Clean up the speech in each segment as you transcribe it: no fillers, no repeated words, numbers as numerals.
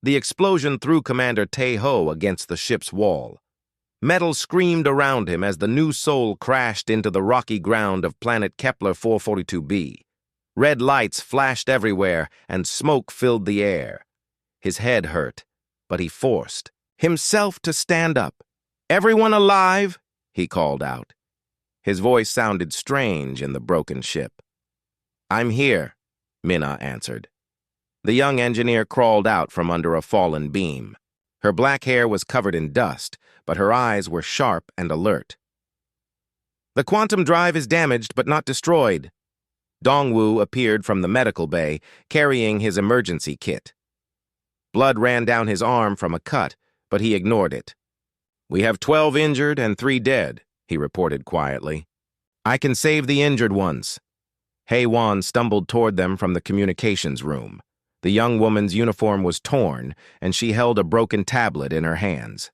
The explosion threw Commander Tae-ho against the ship's wall. Metal screamed around him as the new soul crashed into the rocky ground of planet Kepler 442b. Red lights flashed everywhere, and smoke filled the air. His head hurt, but he forced himself to stand up. "Everyone alive?" he called out. His voice sounded strange in the broken ship. "I'm here," Minna answered. The young engineer crawled out from under a fallen beam. Her black hair was covered in dust, but her eyes were sharp and alert. "The quantum drive is damaged but not destroyed." Dongwoo appeared from the medical bay, carrying his emergency kit. Blood ran down his arm from a cut, but he ignored it. "We have 12 injured and 3 dead," he reported quietly. "I can save the injured ones." Hae-won stumbled toward them from the communications room. The young woman's uniform was torn, and she held a broken tablet in her hands.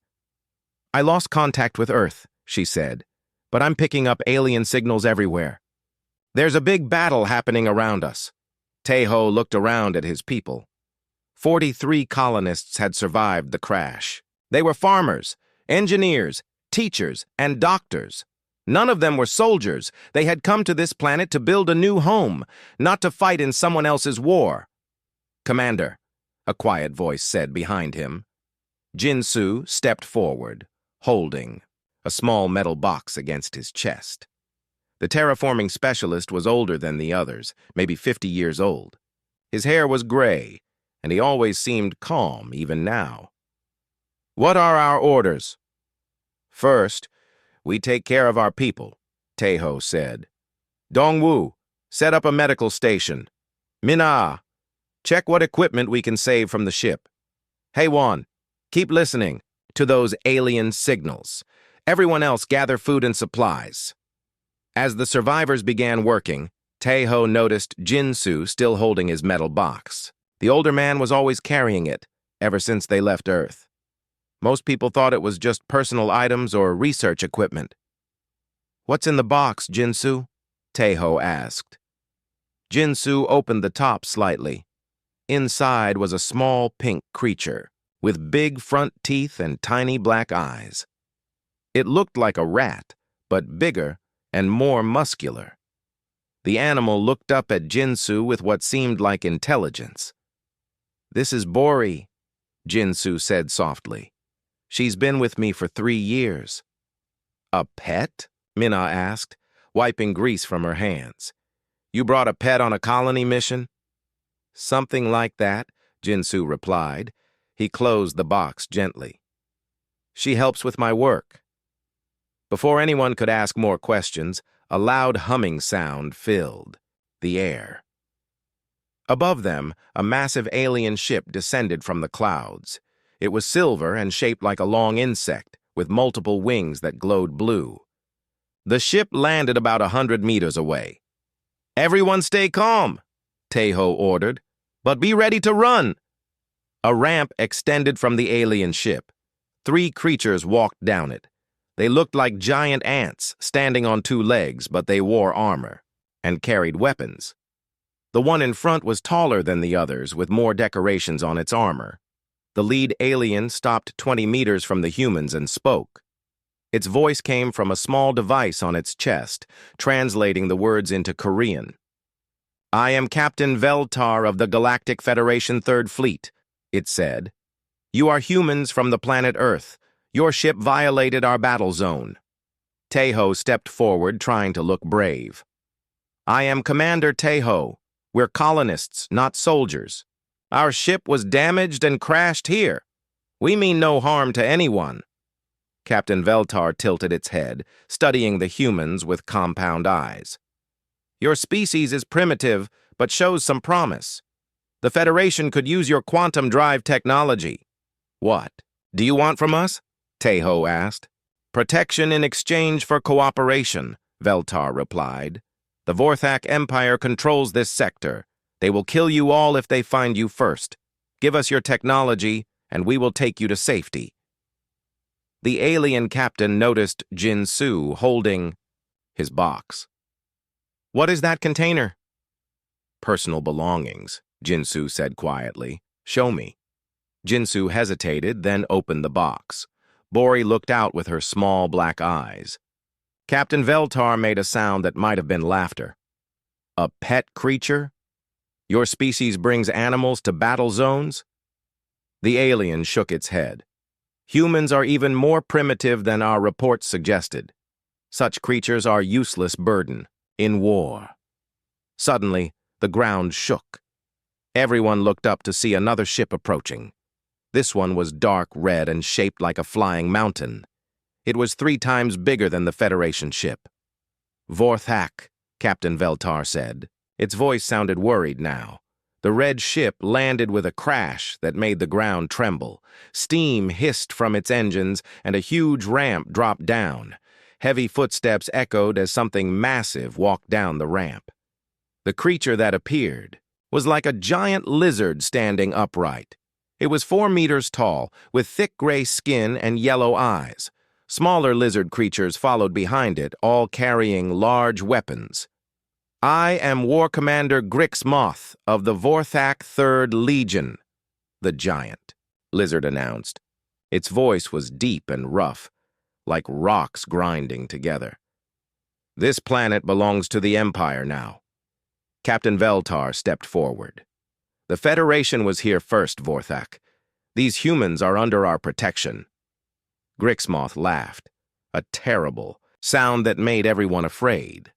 "I lost contact with Earth," she said, "but I'm picking up alien signals everywhere. There's a big battle happening around us." Tae-ho looked around at his people. 43 colonists had survived the crash. They were farmers, engineers, teachers, and doctors. None of them were soldiers. They had come to this planet to build a new home, not to fight in someone else's war. "Commander," a quiet voice said behind him. Jin-soo stepped forward, holding a small metal box against his chest. The terraforming specialist was older than the others, maybe 50 years old. His hair was gray, and he always seemed calm, even now. "What are our orders?" "First, we take care of our people," Tae-ho said. "Dongwoo, set up a medical station. Minna, check what equipment we can save from the ship. Hae-won, keep listening to those alien signals. Everyone else gather food and supplies." As the survivors began working, Tae-ho noticed Jin-soo still holding his metal box. The older man was always carrying it, ever since they left Earth. Most people thought it was just personal items or research equipment. "What's in the box, Jin-soo?" Tae-ho asked. Jin-soo opened the top slightly. Inside was a small pink creature, with big front teeth and tiny black eyes. It looked like a rat, but bigger and more muscular. The animal looked up at Jin-soo with what seemed like intelligence. "This is Bori," Jin-soo said softly. "She's been with me for 3 years." "A pet?" Minna asked, wiping grease from her hands. "You brought a pet on a colony mission?" "Something like that," Jin-soo replied. He closed the box gently. "She helps with my work." Before anyone could ask more questions, a loud humming sound filled the air. Above them, a massive alien ship descended from the clouds. It was silver and shaped like a long insect, with multiple wings that glowed blue. The ship landed about 100 meters away. "Everyone stay calm," Tae-ho ordered, "but be ready to run." A ramp extended from the alien ship. 3 creatures walked down it. They looked like giant ants standing on 2 legs, but they wore armor and carried weapons. The one in front was taller than the others, with more decorations on its armor. The lead alien stopped 20 meters from the humans and spoke. Its voice came from a small device on its chest, translating the words into Korean. "I am Captain Veltar of the Galactic Federation 3rd Fleet," it said. "You are humans from the planet Earth. Your ship violated our battle zone." Tae-ho stepped forward, trying to look brave. "I am Commander Tae-ho. We're colonists, not soldiers. Our ship was damaged and crashed here. We mean no harm to anyone." Captain Veltar tilted its head, studying the humans with compound eyes. "Your species is primitive, but shows some promise. The Federation could use your quantum drive technology." "What do you want from us?" Tae-ho asked. "Protection in exchange for cooperation," Veltar replied. "The Vorthak Empire controls this sector. They will kill you all if they find you first. Give us your technology, and we will take you to safety." The alien captain noticed Jin-soo holding his box. "What is that container?" "Personal belongings," Jin-soo said quietly. "Show me." Jinsu hesitated, then opened the box. Bori looked out with her small black eyes. Captain Veltar made a sound that might have been laughter. A pet creature? Your species brings animals to battle zones? The alien shook its head. Humans are even more primitive than our reports suggested. Such creatures are useless burden in war. Suddenly, the ground shook. Everyone looked up to see another ship approaching. This one was dark red and shaped like a flying mountain. It was 3 times bigger than the Federation ship. Vorthak, Captain Veltar said. Its voice sounded worried now. The red ship landed with a crash that made the ground tremble. Steam hissed from its engines, and a huge ramp dropped down. Heavy footsteps echoed as something massive walked down the ramp. The creature that appeared was like a giant lizard standing upright. It was 4 meters tall, with thick gray skin and yellow eyes. Smaller lizard creatures followed behind it, all carrying large weapons. I am War Commander Grixmoth of the Vorthak 3rd Legion, the giant lizard announced. Its voice was deep and rough, like rocks grinding together. This planet belongs to the Empire now. Captain Veltar stepped forward. The Federation was here first, Vorthak. These humans are under our protection. Grixmoth laughed, a terrible sound that made everyone afraid.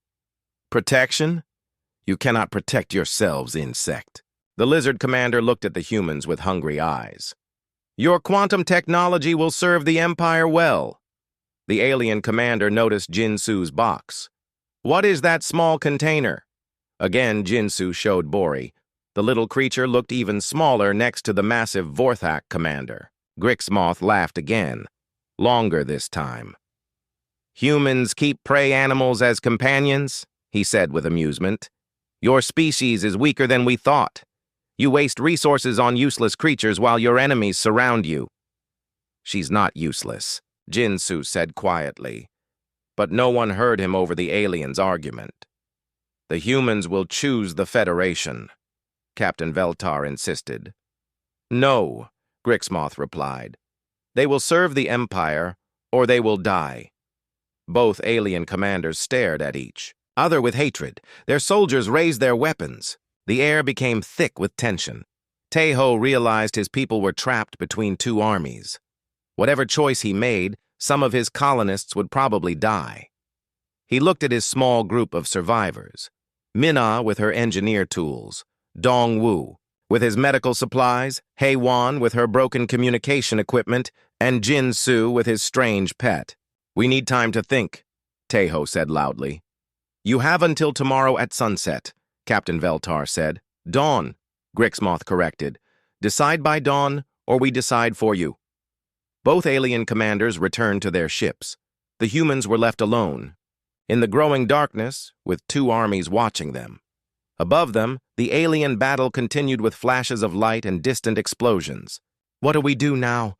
Protection? You cannot protect yourselves, insect. The lizard commander looked at the humans with hungry eyes. Your quantum technology will serve the Empire well. The alien commander noticed Jinsu's box. What is that small container? Again, Jinsu showed Bori. The little creature looked even smaller next to the massive Vorthak commander. Grixmoth laughed again, longer this time. Humans keep prey animals as companions, he said with amusement. Your species is weaker than we thought. You waste resources on useless creatures while your enemies surround you. She's not useless, Jinsu said quietly. But no one heard him over the alien's argument. The humans will choose the Federation, Captain Veltar insisted. No, Grixmoth replied. They will serve the Empire, or they will die. Both alien commanders stared at each other with hatred. Their soldiers raised their weapons. The air became thick with tension. Taeho realized his people were trapped between 2 armies. Whatever choice he made, some of his colonists would probably die. He looked at his small group of survivors. Minna with her engineer tools, Dongwu with his medical supplies, Heiwan with her broken communication equipment, and Jinsu with his strange pet. We need time to think, Taeho said loudly. You have until tomorrow at sunset, Captain Veltar said. Dawn, Grixmoth corrected. Decide by dawn, or we decide for you. Both alien commanders returned to their ships. The humans were left alone, in the growing darkness, with 2 armies watching them. Above them, the alien battle continued with flashes of light and distant explosions. What do we do now?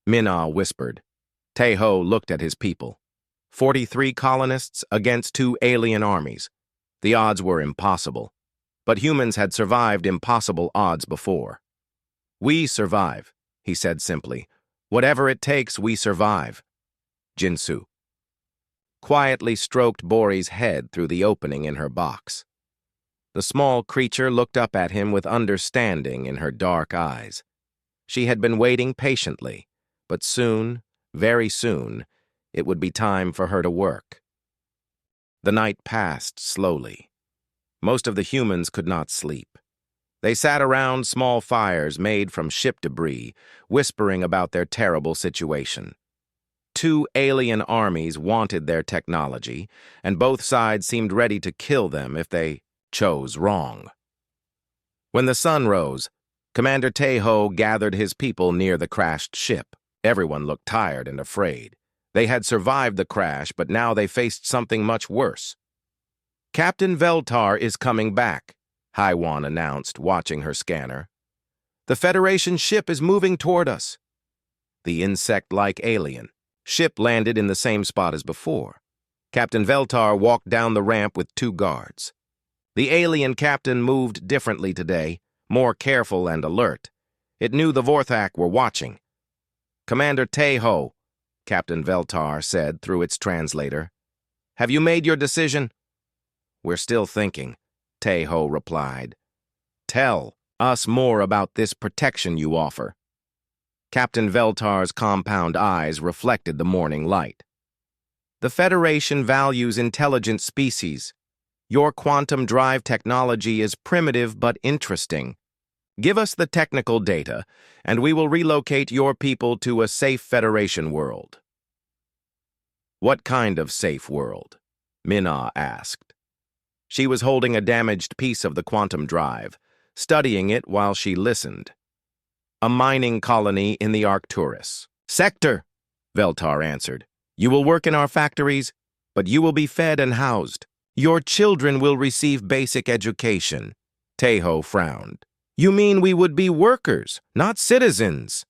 Minna whispered. Taeho looked at his people. 43 colonists against 2 alien armies. The odds were impossible. But humans had survived impossible odds before. We survive, he said simply. Whatever it takes, we survive. Jinsu quietly stroked Bori's head through the opening in her box. The small creature looked up at him with understanding in her dark eyes. She had been waiting patiently, but soon, very soon, it would be time for her to work. The night passed slowly. Most of the humans could not sleep. They sat around small fires made from ship debris, whispering about their terrible situation. 2 alien armies wanted their technology, and both sides seemed ready to kill them if they chose wrong. When the sun rose, Commander Taeho gathered his people near the crashed ship. Everyone looked tired and afraid. They had survived the crash, but now they faced something much worse. Captain Veltar is coming back, Heiwan announced, watching her scanner. The Federation ship is moving toward us. The insect-like alien ship landed in the same spot as before. Captain Veltar walked down the ramp with 2 guards. The alien captain moved differently today, more careful and alert. It knew the Vorthak were watching. "Commander Tae-ho," Captain Veltar said through its translator. "Have you made your decision?" "We're still thinking," Tae-ho replied. "Tell us more about this protection you offer." Captain Veltar's compound eyes reflected the morning light. "The Federation values intelligent species. Your quantum drive technology is primitive but interesting. Give us the technical data, and we will relocate your people to a safe Federation world." "What kind of safe world?" Minna asked. She was holding a damaged piece of the quantum drive, studying it while she listened. "A mining colony in the Arcturus." "Sector," Veltar answered. "You will work in our factories, but you will be fed and housed. Your children will receive basic education." Tae-ho frowned. "You mean we would be workers, not citizens?"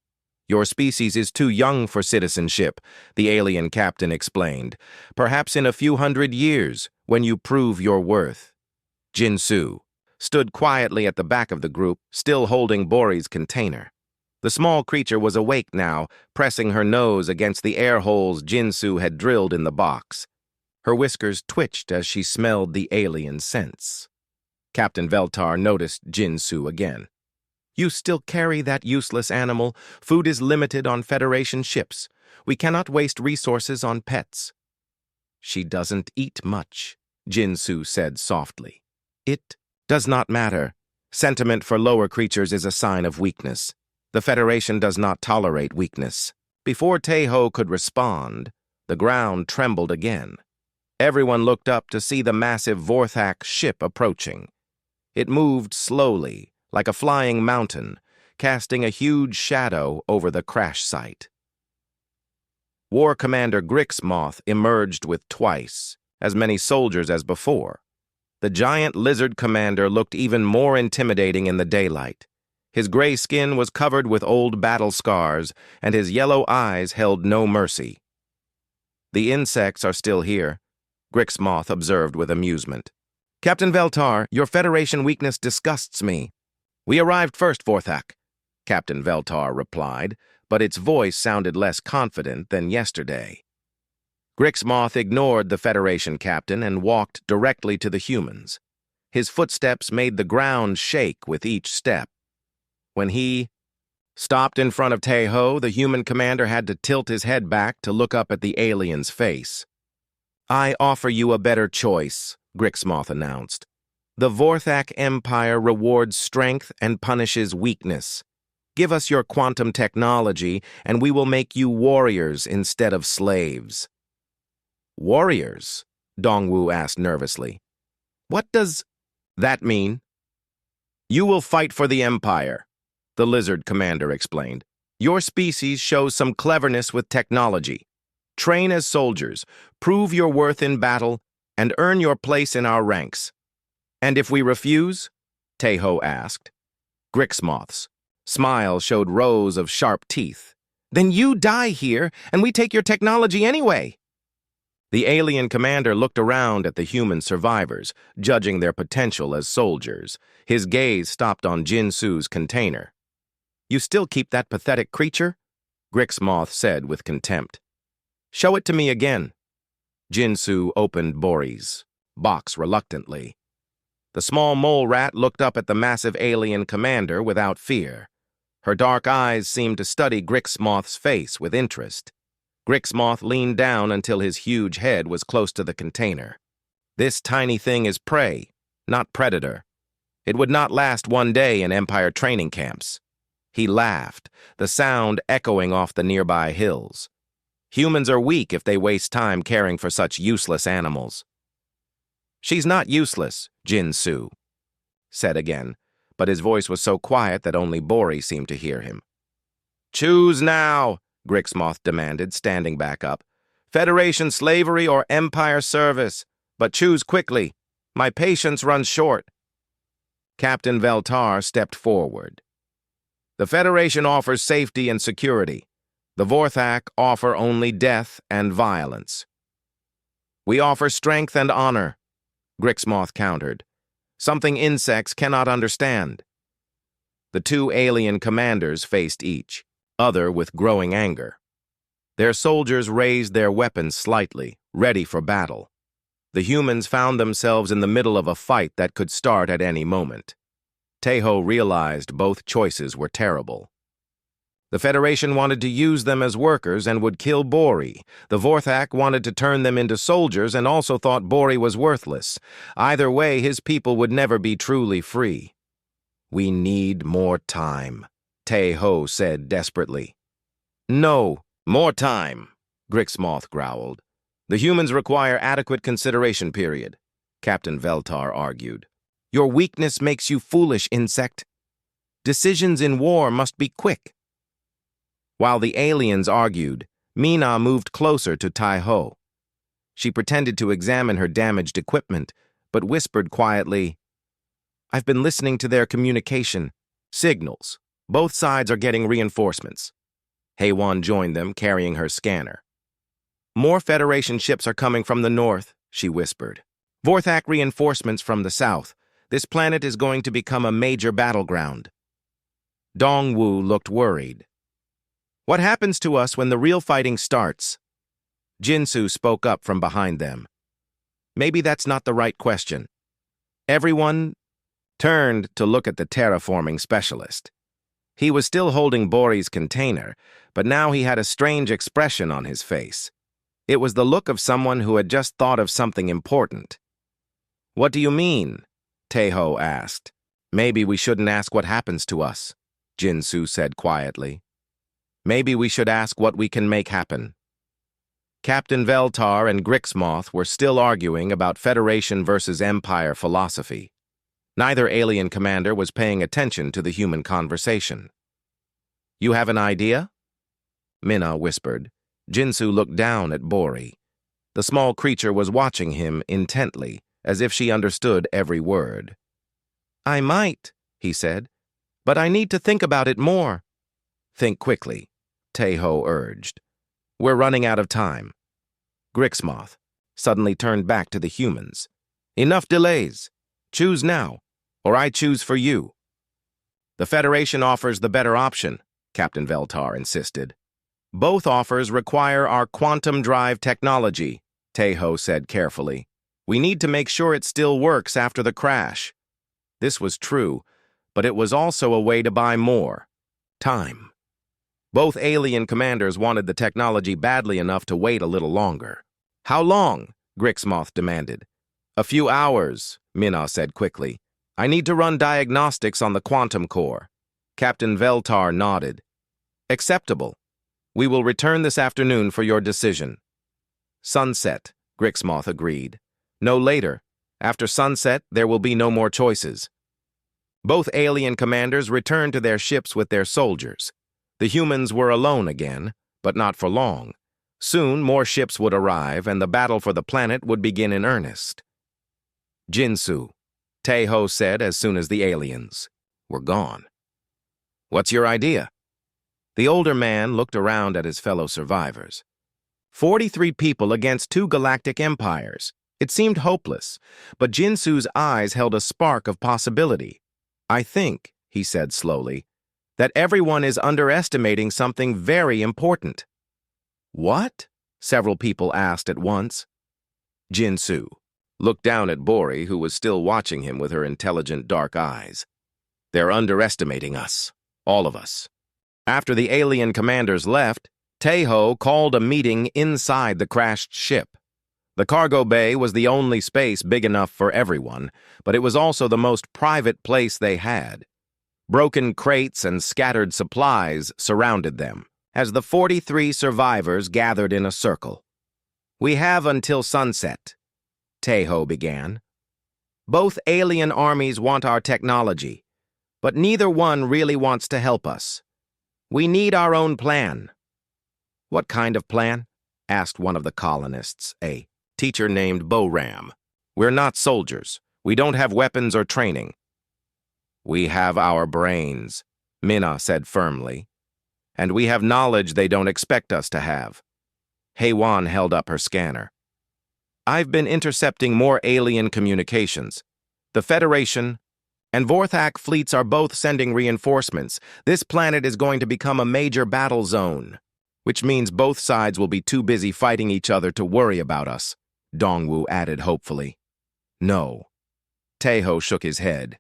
"Your species is too young for citizenship," the alien captain explained. "Perhaps in a few hundred years, when you prove your worth." Jin-Soo stood quietly at the back of the group, still holding Bori's container. The small creature was awake now, pressing her nose against the air holes Jin-Soo had drilled in the box. Her whiskers twitched as she smelled the alien scents. Captain Veltar noticed Jin-Soo again. "You still carry that useless animal. Food is limited on Federation ships. We cannot waste resources on pets." "She doesn't eat much," Jin-Soo said softly. "It does not matter. Sentiment for lower creatures is a sign of weakness. The Federation does not tolerate weakness." Before Tae-ho could respond, the ground trembled again. Everyone looked up to see the massive Vorthak ship approaching. It moved slowly, like a flying mountain, casting a huge shadow over the crash site. War Commander Grixmoth emerged with twice as many soldiers as before. The giant lizard commander looked even more intimidating in the daylight. His gray skin was covered with old battle scars, and his yellow eyes held no mercy. "The insects are still here," Grixmoth observed with amusement. "Captain Veltar, your Federation weakness disgusts me." "We arrived first, Vorthak," Captain Veltar replied, but its voice sounded less confident than yesterday. Grixmoth ignored the Federation captain and walked directly to the humans. His footsteps made the ground shake with each step. When he stopped in front of Tae-ho, the human commander had to tilt his head back to look up at the alien's face. "I offer you a better choice," Grixmoth announced. "The Vorthak Empire rewards strength and punishes weakness. Give us your quantum technology, and we will make you warriors instead of slaves." "Warriors?" Dongwu asked nervously. "What does that mean?" "You will fight for the Empire," the lizard commander explained. "Your species shows some cleverness with technology. Train as soldiers, prove your worth in battle, and earn your place in our ranks." "And if we refuse?" Tae-ho asked. Grixmoth's smile showed rows of sharp teeth. "Then you die here, and we take your technology anyway." The alien commander looked around at the human survivors, judging their potential as soldiers. His gaze stopped on Jin-Soo's container. "You still keep that pathetic creature?" Grixmoth said with contempt. "Show it to me again." Jin-Soo opened Bori's box reluctantly. The small mole rat looked up at the massive alien commander without fear. Her dark eyes seemed to study Grixmoth's face with interest. Grixmoth leaned down until his huge head was close to the container. "This tiny thing is prey, not predator. It would not last one day in Empire training camps." He laughed, the sound echoing off the nearby hills. "Humans are weak if they waste time caring for such useless animals." "She's not useless," Jin-Soo said again, but his voice was so quiet that only Bori seemed to hear him. "Choose now," Grixmoth demanded, standing back up. "Federation slavery or Empire service, but choose quickly. My patience runs short." Captain Veltar stepped forward. "The Federation offers safety and security. The Vorthak offer only death and violence." "We offer strength and honor," Grixmoth countered. "Something insects cannot understand." The two alien commanders faced each other with growing anger. Their soldiers raised their weapons slightly, ready for battle. The humans found themselves in the middle of a fight that could start at any moment. Taeho realized both choices were terrible. The Federation wanted to use them as workers and would kill Bori. The Vorthak wanted to turn them into soldiers and also thought Bori was worthless. Either way, his people would never be truly free. "We need more time," Taeho said desperately. "No, more time," Grixmoth growled. "The humans require adequate consideration period," Captain Veltar argued. "Your weakness makes you foolish, insect. Decisions in war must be quick." While the aliens argued, Mina moved closer to Taeho. She pretended to examine her damaged equipment, but whispered quietly, "I've been listening to their communication. Signals. Both sides are getting reinforcements." Haewon joined them, carrying her scanner. "More Federation ships are coming from the north," she whispered. "Vorthak reinforcements from the south. This planet is going to become a major battleground." Dongwu looked worried. "What happens to us when the real fighting starts?" Jinsu spoke up from behind them. "Maybe that's not the right question." Everyone turned to look at the terraforming specialist. He was still holding Bori's container, but now he had a strange expression on his face. It was the look of someone who had just thought of something important. "What do you mean?" Taeho asked. "Maybe we shouldn't ask what happens to us," Jinsu said quietly. "Maybe we should ask what we can make happen." Captain Veltar and Grixmoth were still arguing about Federation versus Empire philosophy. Neither alien commander was paying attention to the human conversation. "You have an idea?" Mina whispered. Jinsu looked down at Bori. The small creature was watching him intently, as if she understood every word. "I might," he said, "but I need to think about it more." "Think quickly," Taeho urged. "We're running out of time." Grixmoth suddenly turned back to the humans. "Enough delays. Choose now, or I choose for you." "The Federation offers the better option," Captain Veltar insisted. "Both offers require our quantum drive technology," Taeho said carefully. "We need to make sure it still works after the crash." This was true, but it was also a way to buy more time. Both alien commanders wanted the technology badly enough to wait a little longer. "How long?" Grixmoth demanded. "A few hours," Mina said quickly. "I need to run diagnostics on the quantum core." Captain Veltar nodded. "Acceptable. We will return this afternoon for your decision." "Sunset," Grixmoth agreed. "No later. After sunset, there will be no more choices." Both alien commanders returned to their ships with their soldiers. The humans were alone again, but not for long. Soon, more ships would arrive, and the battle for the planet would begin in earnest. "Jinsu," Taeho said as soon as the aliens were gone. "What's your idea?" The older man looked around at his fellow survivors. 43 people against 2 galactic empires. It seemed hopeless, but Jinsu's eyes held a spark of possibility. "I think," he said slowly, "that everyone is underestimating something very important." "What?" several people asked at once. Jinsu looked down at Bori, who was still watching him with her intelligent dark eyes. "They're underestimating us. All of us." After the alien commanders left, Taeho called a meeting inside the crashed ship. The cargo bay was the only space big enough for everyone, but it was also the most private place they had. Broken crates and scattered supplies surrounded them, as the 43 survivors gathered in a circle. "We have until sunset," Taeho began. "Both alien armies want our technology, but neither one really wants to help us. We need our own plan." "What kind of plan?" asked one of the colonists, a teacher named Boram. "We're not soldiers. We don't have weapons or training." "We have our brains," Mina said firmly. "And we have knowledge they don't expect us to have." Haewon held up her scanner. "I've been intercepting more alien communications. The Federation And Vorthak fleets are both sending reinforcements. This planet is going to become a major battle zone, which means both sides will be too busy fighting each other to worry about us, Dongwu added hopefully. No. Taeho shook his head.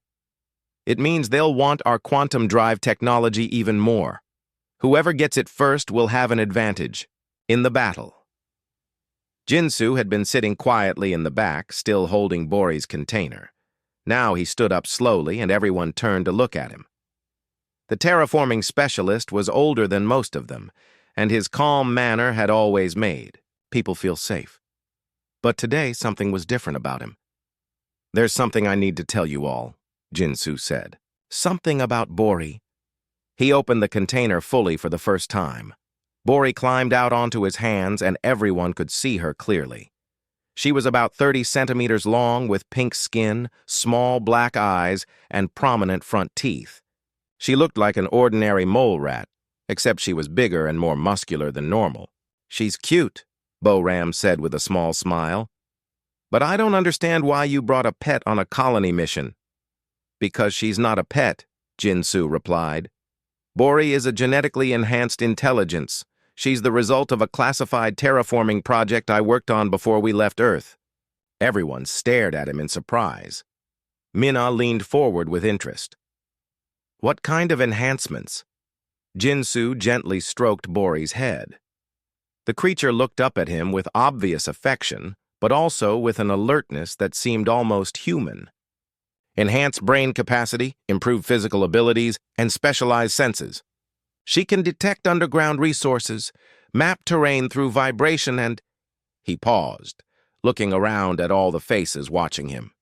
It means they'll want our quantum drive technology even more. Whoever gets it first will have an advantage in the battle. Jinsu had been sitting quietly in the back, still holding Bori's container. Now he stood up slowly, and everyone turned to look at him. The terraforming specialist was older than most of them, and his calm manner had always made people feel safe. But today, something was different about him. "There's something I need to tell you all," Jinsu said. "Something about Bori." He opened the container fully for the first time. Bori climbed out onto his hands, and everyone could see her clearly. She was about 30 centimeters long, with pink skin, small black eyes, and prominent front teeth. She looked like an ordinary mole rat, except she was bigger and more muscular than normal. "She's cute," Bo-Ram said with a small smile. "But I don't understand why you brought a pet on a colony mission." "Because she's not a pet," Jinsu replied. "Bori is a genetically enhanced intelligence. She's the result of a classified terraforming project I worked on before we left Earth." Everyone stared at him in surprise. Minna leaned forward with interest. "What kind of enhancements?" Jinsu gently stroked Bori's head. The creature looked up at him with obvious affection, but also with an alertness that seemed almost human. "Enhanced brain capacity, improved physical abilities, and specialized senses. She can detect underground resources, map terrain through vibration, and—" He paused, looking around at all the faces watching him.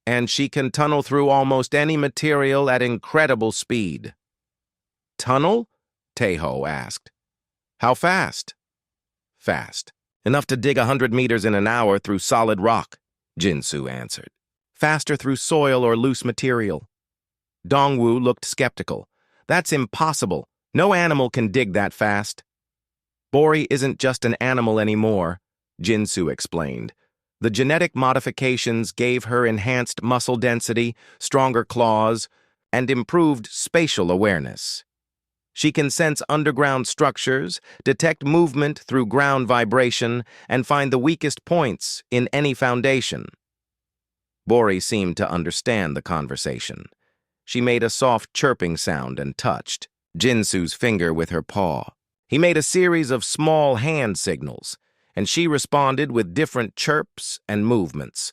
"And she can tunnel through almost any material at incredible speed." "Tunnel?" Taeho asked. "How fast?" "Fast. Enough to dig 100 meters in an hour through solid rock," Jinsu answered. "Faster through soil or loose material." Dongwu looked skeptical. "That's impossible. No animal can dig that fast." "Bori isn't just an animal anymore," Jinsu explained. "The genetic modifications gave her enhanced muscle density, stronger claws, and improved spatial awareness. She can sense underground structures, detect movement through ground vibration, and find the weakest points in any foundation." Bori seemed to understand the conversation. She made a soft chirping sound and touched Jinsu's finger with her paw. He made a series of small hand signals, and she responded with different chirps and movements.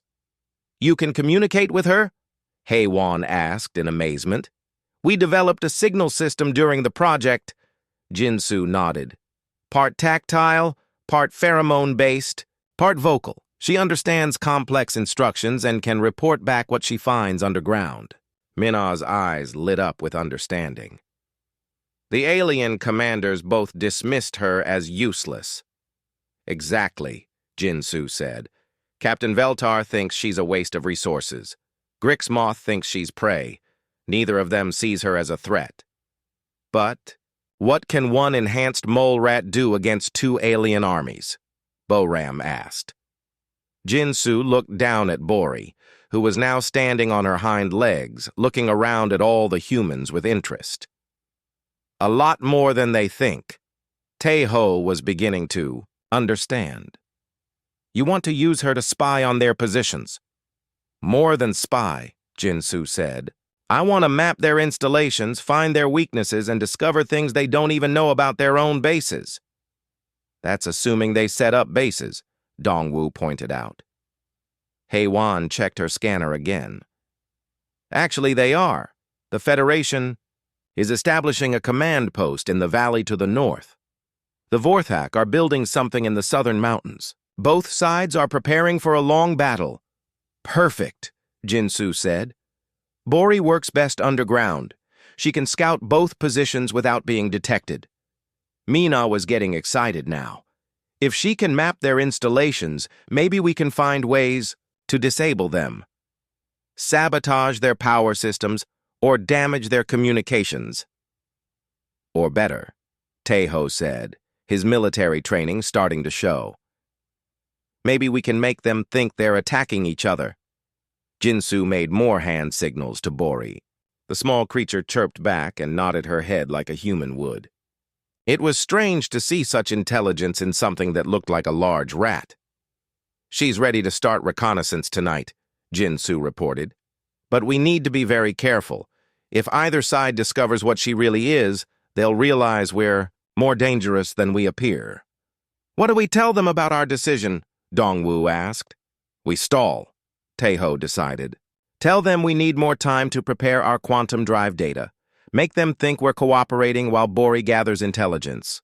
"You can communicate with her?" Heywan asked in amazement. "We developed a signal system during the project." Jinsu nodded. "Part tactile, part pheromone-based, part vocal. She understands complex instructions and can report back what she finds underground." Minna's eyes lit up with understanding. The alien commanders both dismissed her as useless. "Exactly," Jinsu said. "Captain Veltar thinks she's a waste of resources. Grixmoth thinks she's prey. Neither of them sees her as a threat." "But what can one enhanced mole rat do against two alien armies?" Bo-Ram asked. Jinsu looked down at Bori, who was now standing on her hind legs, looking around at all the humans with interest. "A lot more than they think." Taeho was beginning to understand. "You want to use her to spy on their positions." "More than spy," Jinsu said. "I want to map their installations, find their weaknesses, and discover things they don't even know about their own bases." "That's assuming they set up bases," Dongwu pointed out. Heywan checked her scanner again. "Actually, they are. The Federation is establishing a command post in the valley to the north. The Vorthak are building something in the southern mountains. Both sides are preparing for a long battle." "Perfect," Jinsu said. "Bori works best underground. She can scout both positions without being detected." Minna was getting excited now. "If she can map their installations, maybe we can find ways to disable them. Sabotage their power systems, or damage their communications." "Or better," Taeho said, his military training starting to show. "Maybe we can make them think they're attacking each other." Jinsu made more hand signals to Bori. The small creature chirped back and nodded her head like a human would. It was strange to see such intelligence in something that looked like a large rat. "She's ready to start reconnaissance tonight," Jinsu reported. "But we need to be very careful. If either side discovers what she really is, they'll realize we're more dangerous than we appear." "What do we tell them about our decision?" Dongwu asked. "We stall," Taeho decided. "Tell them we need more time to prepare our quantum drive data. Make them think we're cooperating while Bori gathers intelligence."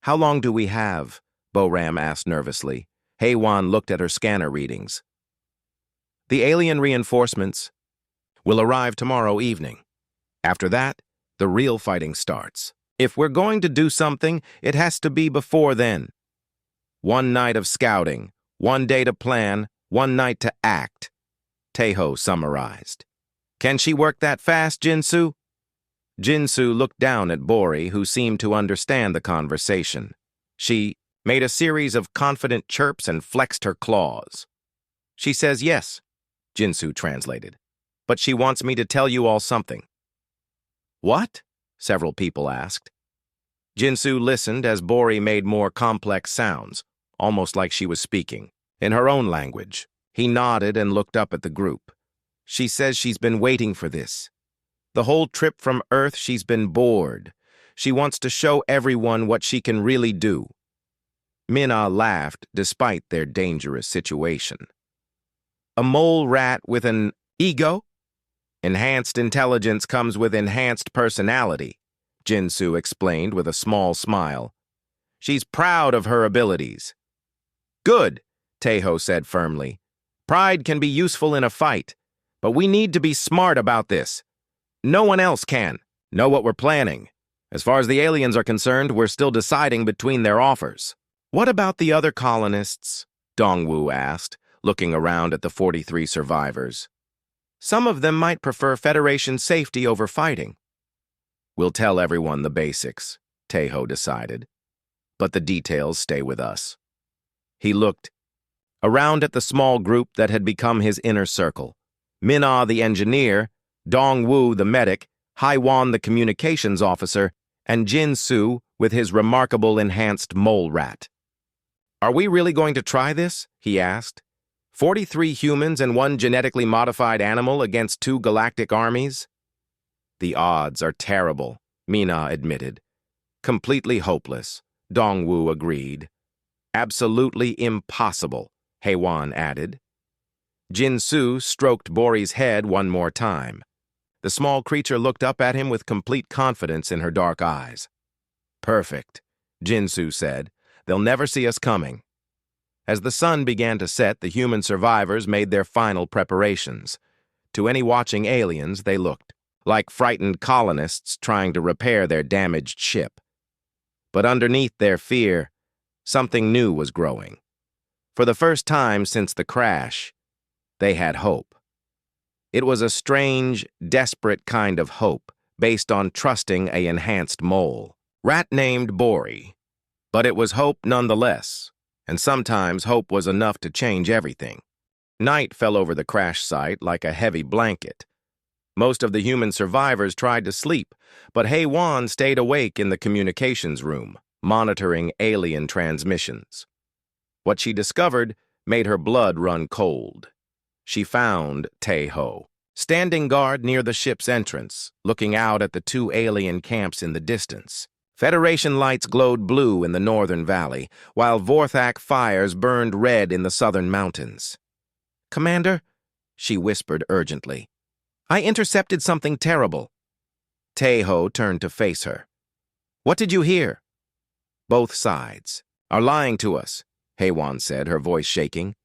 "How long do we have?" Boram asked nervously. Heywan looked at her scanner readings. "The alien reinforcements will arrive tomorrow evening. After that, the real fighting starts. If we're going to do something, it has to be before then. One night of scouting, one day to plan, one night to act," Taeho summarized. "Can she work that fast, Jinsu?" Jinsu looked down at Bori, who seemed to understand the conversation. She made a series of confident chirps and flexed her claws. "She says yes," Jinsu translated. "But she wants me to tell you all something." "What?" several people asked. Jinsu listened as Bori made more complex sounds, almost like she was speaking, in her own language. He nodded and looked up at the group. "She says she's been waiting for this. The whole trip from Earth she's been bored. She wants to show everyone what she can really do." Minna laughed despite their dangerous situation. "A mole rat with an ego? Enhanced intelligence comes with enhanced personality," Jinsu explained with a small smile. "She's proud of her abilities." "Good," Taeho said firmly. "Pride can be useful in a fight, but we need to be smart about this. No one else can know what we're planning. As far as the aliens are concerned, we're still deciding between their offers." "What about the other colonists?" Dongwu asked, looking around at the 43 survivors. "Some of them might prefer Federation safety over fighting." "We'll tell everyone the basics," Taeho decided. "But the details stay with us." He looked around at the small group that had become his inner circle. Minna the engineer, Dongwu the medic, Haiwan the communications officer, and Jinsu with his remarkable enhanced mole rat. "Are we really going to try this?" he asked. 43 humans and one genetically modified animal against 2 galactic armies? "The odds are terrible," Minna admitted. "Completely hopeless," Dongwu agreed. "Absolutely impossible," Heywan added. Jinsu stroked Bori's head one more time. The small creature looked up at him with complete confidence in her dark eyes. "Perfect," Jinsu said. "They'll never see us coming." As the sun began to set, the human survivors made their final preparations. To any watching aliens, they looked like frightened colonists trying to repair their damaged ship. But underneath their fear, something new was growing. For the first time since the crash, they had hope. It was a strange, desperate kind of hope based on trusting an enhanced mole, rat named Bori. But it was hope nonetheless, and sometimes hope was enough to change everything. Night fell over the crash site like a heavy blanket. Most of the human survivors tried to sleep, but Heywan stayed awake in the communications room, monitoring alien transmissions. What she discovered made her blood run cold. She found Taeho, standing guard near the ship's entrance, looking out at the 2 alien camps in the distance. Federation lights glowed blue in the northern valley, while Vorthak fires burned red in the southern mountains. "Commander," she whispered urgently, "I intercepted something terrible." Taeho turned to face her. "What did you hear?" "Both sides are lying to us," Heywan said, her voice shaking.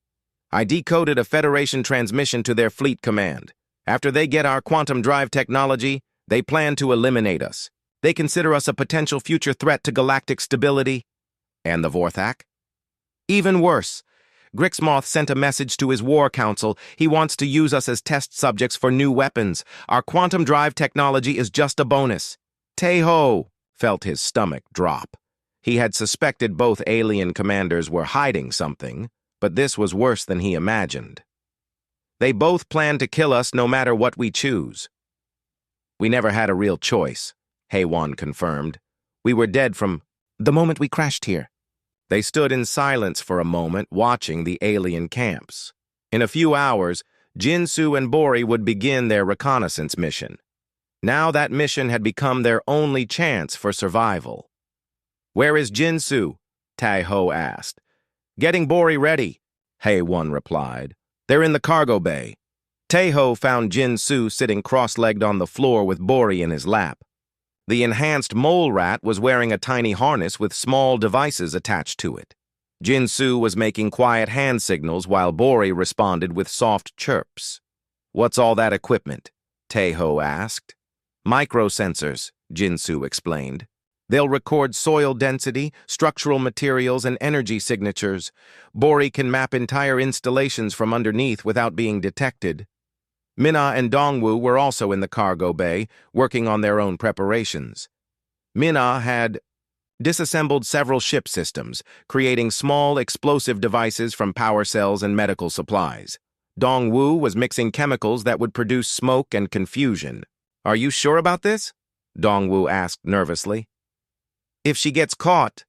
"I decoded a Federation transmission to their fleet command. After they get our quantum drive technology, they plan to eliminate us. They consider us a potential future threat to galactic stability." "And the Vorthak?" "Even worse. Grixmoth sent a message to his war council. He wants to use us as test subjects for new weapons. Our quantum drive technology is just a bonus." Taeho felt his stomach drop. He had suspected both alien commanders were hiding something, but this was worse than he imagined. They both plan to kill us no matter what we choose. We never had a real choice, HFY confirmed. We were dead from the moment we crashed here. They stood in silence for a moment, watching the alien camps. In a few hours, Jinsu and Bori would begin their reconnaissance mission. Now that mission had become their only chance for survival. "Where is Jinsu?" Tae-ho asked. "Getting Bori ready," HFY replied. "They're in the cargo bay." Tae-ho found Jinsu sitting cross-legged on the floor with Bori in his lap. The enhanced mole rat was wearing a tiny harness with small devices attached to it. Jinsu was making quiet hand signals while Bori responded with soft chirps. "What's all that equipment?" Tae-ho asked. "Microsensors," Jinsu explained. "They'll record soil density, structural materials, and energy signatures. Bori can map entire installations from underneath without being detected." Minna and Dongwoo were also in the cargo bay, working on their own preparations. Minna had disassembled several ship systems, creating small explosive devices from power cells and medical supplies. Dongwoo was mixing chemicals that would produce smoke and confusion. "Are you sure about this?" Dongwoo asked nervously. "If she gets caught—"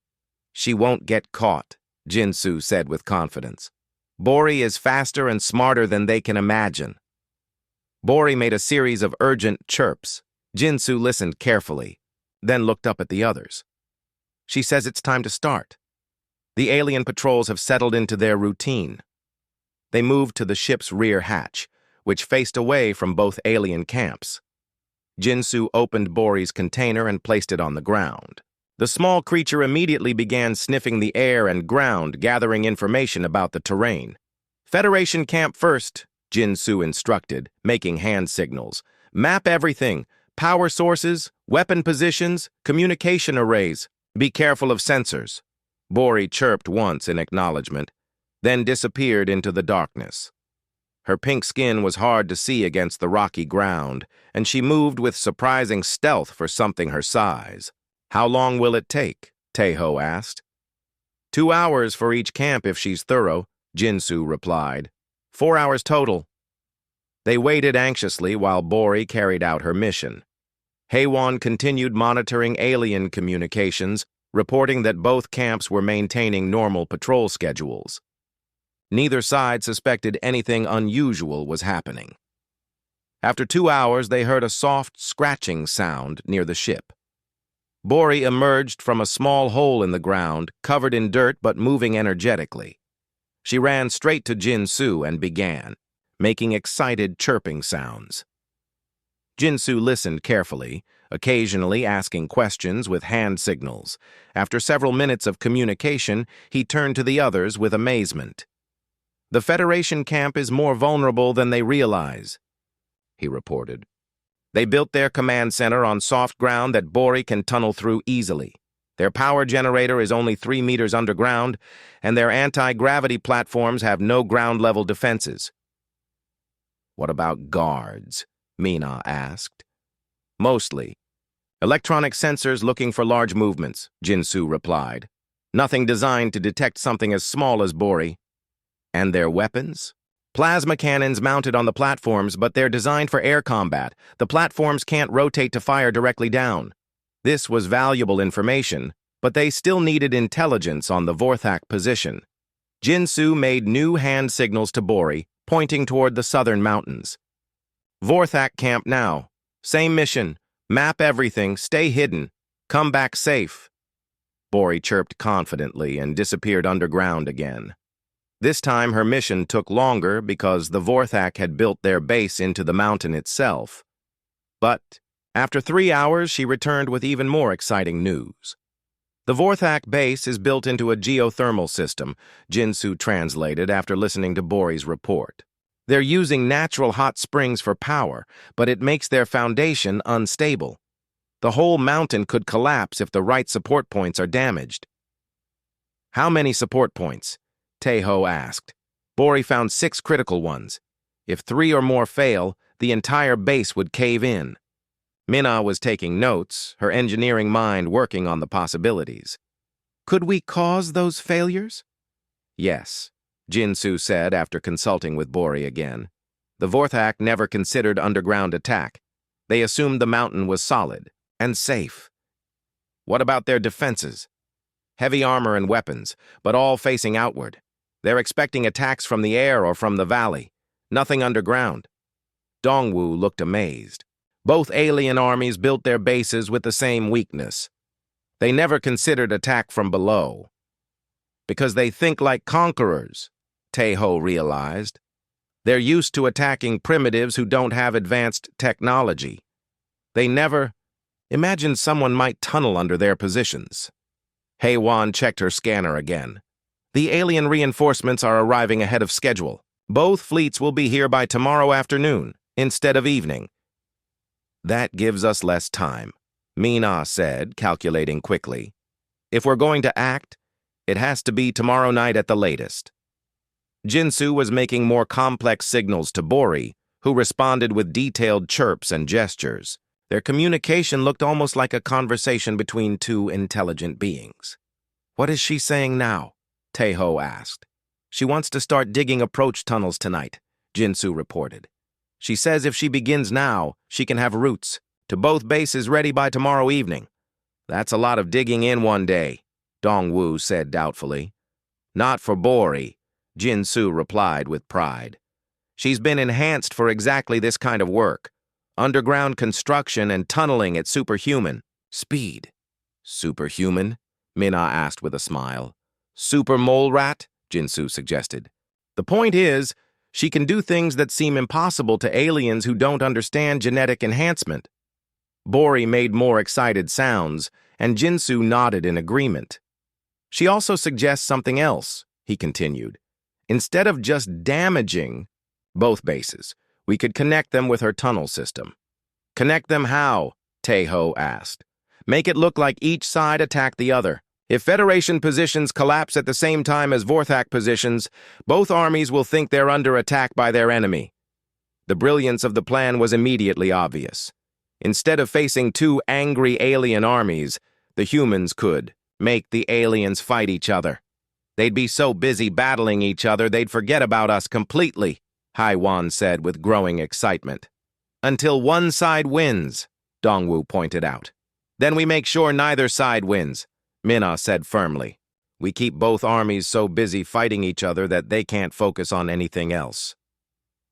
"She won't get caught," Jinsu said with confidence. "Bori is faster and smarter than they can imagine." Bori made a series of urgent chirps. Jinsu listened carefully, then looked up at the others. "She says it's time to start." The alien patrols have settled into their routine. They moved to the ship's rear hatch, which faced away from both alien camps. Jinsu opened Bori's container and placed it on the ground. The small creature immediately began sniffing the air and ground, gathering information about the terrain. "Federation camp first," Jinsu instructed, making hand signals. "Map everything: power sources, weapon positions, communication arrays. Be careful of sensors." Bori chirped once in acknowledgement, then disappeared into the darkness. Her pink skin was hard to see against the rocky ground, and she moved with surprising stealth for something her size. "How long will it take?" Tae-ho asked. 2 hours for each camp if she's thorough," Jinsu replied. 4 hours total." They waited anxiously while Bori carried out her mission. HFY continued monitoring alien communications, reporting that both camps were maintaining normal patrol schedules. Neither side suspected anything unusual was happening. After 2 hours, they heard a soft scratching sound near the ship. Bori emerged from a small hole in the ground, covered in dirt but moving energetically. She ran straight to Jinsu and began, making excited chirping sounds. Jinsu listened carefully, occasionally asking questions with hand signals. After several minutes of communication, he turned to the others with amazement. "The Federation camp is more vulnerable than they realize," he reported. "They built their command center on soft ground that Bori can tunnel through easily. Their power generator is only 3 meters underground, and their anti-gravity platforms have no ground-level defenses." "What about guards?" Minna asked. "Mostly. Electronic sensors looking for large movements," Jinsu replied. "Nothing designed to detect something as small as Bori." "And their weapons?" "Plasma cannons mounted on the platforms, but they're designed for air combat. The platforms can't rotate to fire directly down." This was valuable information, but they still needed intelligence on the Vorthak position. Jinsu made new hand signals to Bori, pointing toward the southern mountains. "Vorthak camp now. Same mission. Map everything, stay hidden. Come back safe." Bori chirped confidently and disappeared underground again. This time her mission took longer because the Vorthak had built their base into the mountain itself. But after 3 hours, she returned with even more exciting news. "The Vorthak base is built into a geothermal system," Jinsu translated after listening to Bori's report. "They're using natural hot springs for power, but it makes their foundation unstable. The whole mountain could collapse if the right support points are damaged." "How many support points?" Tae-ho asked. Bori found 6 critical ones. If 3 or more fail, the entire base would cave in. Minna was taking notes, her engineering mind working on the possibilities. "Could we cause those failures?" "Yes," Jinsu said after consulting with Bori again. The Vorthak never considered underground attack. They assumed the mountain was solid and safe. What about their defenses? Heavy armor and weapons, but all facing outward. They're expecting attacks from the air or from the valley. Nothing underground. Dongwu looked amazed. Both alien armies built their bases with the same weakness. They never considered attack from below. Because they think like conquerors, Taeho realized. They're used to attacking primitives who don't have advanced technology. They never imagined someone might tunnel under their positions. Hei-Wan checked her scanner again. The alien reinforcements are arriving ahead of schedule. Both fleets will be here by tomorrow afternoon, instead of evening. That gives us less time, Mina said, calculating quickly. If we're going to act, it has to be tomorrow night at the latest. Jinsu was making more complex signals to Bori, who responded with detailed chirps and gestures. Their communication looked almost like a conversation between two intelligent beings. What is she saying now? Taeho asked. She wants to start digging approach tunnels tonight, Jinsu reported. She says if she begins now, she can have routes to both bases ready by tomorrow evening. That's a lot of digging in one day, Dongwu said doubtfully. Not for Bori, Jinsu replied with pride. She's been enhanced for exactly this kind of work. Underground construction and tunneling at superhuman speed. Superhuman? Mina asked with a smile. Super mole rat? Jinsu suggested. The point is, she can do things that seem impossible to aliens who don't understand genetic enhancement. Bori made more excited sounds, and Jinsu nodded in agreement. She also suggests something else, he continued. Instead of just damaging both bases, we could connect them with her tunnel system. Connect them how? Taeho asked. Make it look like each side attacked the other. If Federation positions collapse at the same time as Vorthak positions, both armies will think they're under attack by their enemy. The brilliance of the plan was immediately obvious. Instead of facing two angry alien armies, the humans could make the aliens fight each other. They'd be so busy battling each other they'd forget about us completely, Hei-Wan said with growing excitement. Until one side wins, Dongwu pointed out. Then we make sure neither side wins, Mina said firmly. We keep both armies so busy fighting each other that they can't focus on anything else.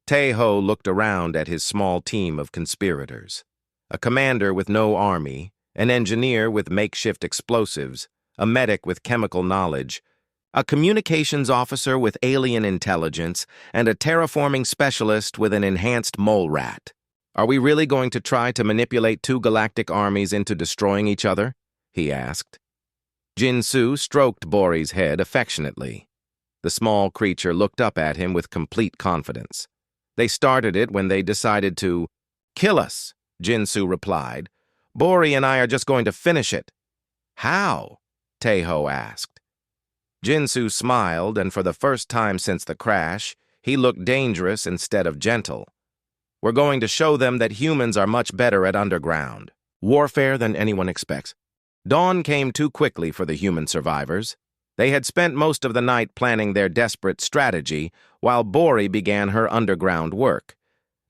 Taeho looked around at his small team of conspirators. A commander with no army, an engineer with makeshift explosives, a medic with chemical knowledge, a communications officer with alien intelligence, and a terraforming specialist with an enhanced mole rat. Are we really going to try to manipulate two galactic armies into destroying each other? He asked. Jinsu stroked Bori's head affectionately. The small creature looked up at him with complete confidence. They started it when they decided to kill us, Jinsu replied. Bori and I are just going to finish it. How? Taeho asked. Jinsu smiled, and for the first time since the crash, he looked dangerous instead of gentle. We're going to show them that humans are much better at underground warfare than anyone expects. Dawn came too quickly for the human survivors. They had spent most of the night planning their desperate strategy, while Bori began her underground work.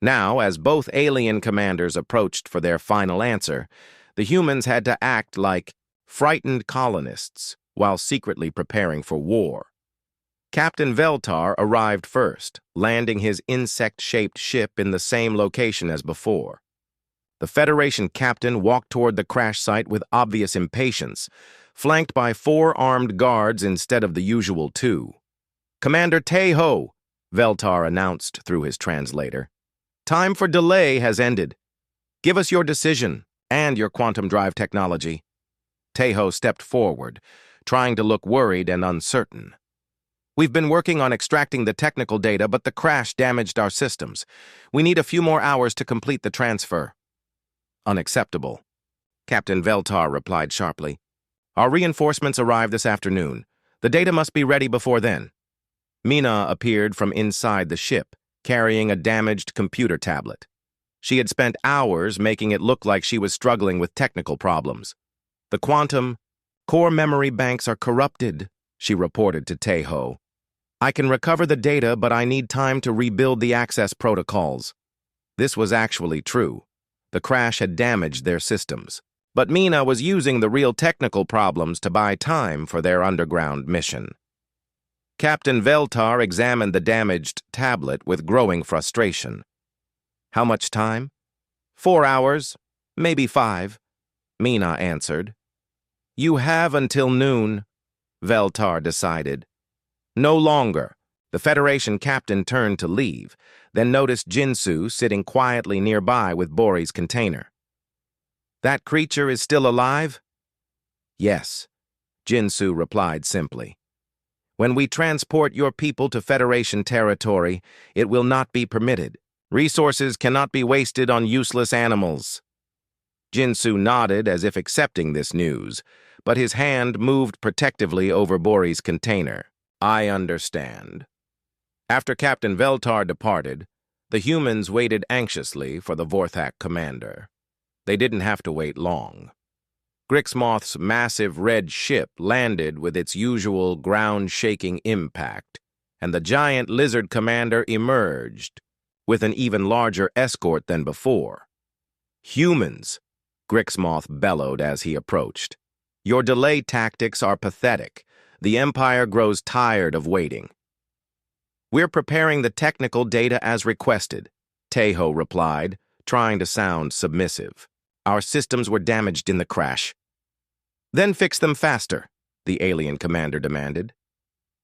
Now, as both alien commanders approached for their final answer, the humans had to act like frightened colonists while secretly preparing for war. Captain Veltar arrived first, landing his insect-shaped ship in the same location as before. The Federation captain walked toward the crash site with obvious impatience, flanked by 4 armed guards instead of the usual 2. Commander Taeho, Veltar announced through his translator. Time for delay has ended. Give us your decision and your quantum drive technology. Taeho stepped forward, trying to look worried and uncertain. We've been working on extracting the technical data, but the crash damaged our systems. We need a few more hours to complete the transfer. Unacceptable. Captain Veltar replied sharply. Our reinforcements arrive this afternoon. The data must be ready before then. Mina appeared from inside the ship, carrying a damaged computer tablet. She had spent hours making it look like she was struggling with technical problems. The quantum core memory banks are corrupted, she reported to Taeho. I can recover the data, but I need time to rebuild the access protocols. This was actually true. The crash had damaged their systems. But Mina was using the real technical problems to buy time for their underground mission. Captain Veltar examined the damaged tablet with growing frustration. How much time? 4 hours, maybe 5, Mina answered. You have until noon, Veltar decided. No longer. The Federation captain turned to leave, then noticed Jinsu sitting quietly nearby with Bori's container. That creature is still alive? Yes, Jinsu replied simply. When we transport your people to Federation territory, it will not be permitted. Resources cannot be wasted on useless animals. Jinsu nodded as if accepting this news, but his hand moved protectively over Bori's container. I understand. After Captain Veltar departed, the humans waited anxiously for the Vorthak commander. They didn't have to wait long. Grixmoth's massive red ship landed with its usual ground-shaking impact, and the giant lizard commander emerged, with an even larger escort than before. Humans, Grixmoth bellowed as he approached. Your delay tactics are pathetic. The Empire grows tired of waiting. We're preparing the technical data as requested, Teho replied, trying to sound submissive. Our systems were damaged in the crash. Then fix them faster, the alien commander demanded.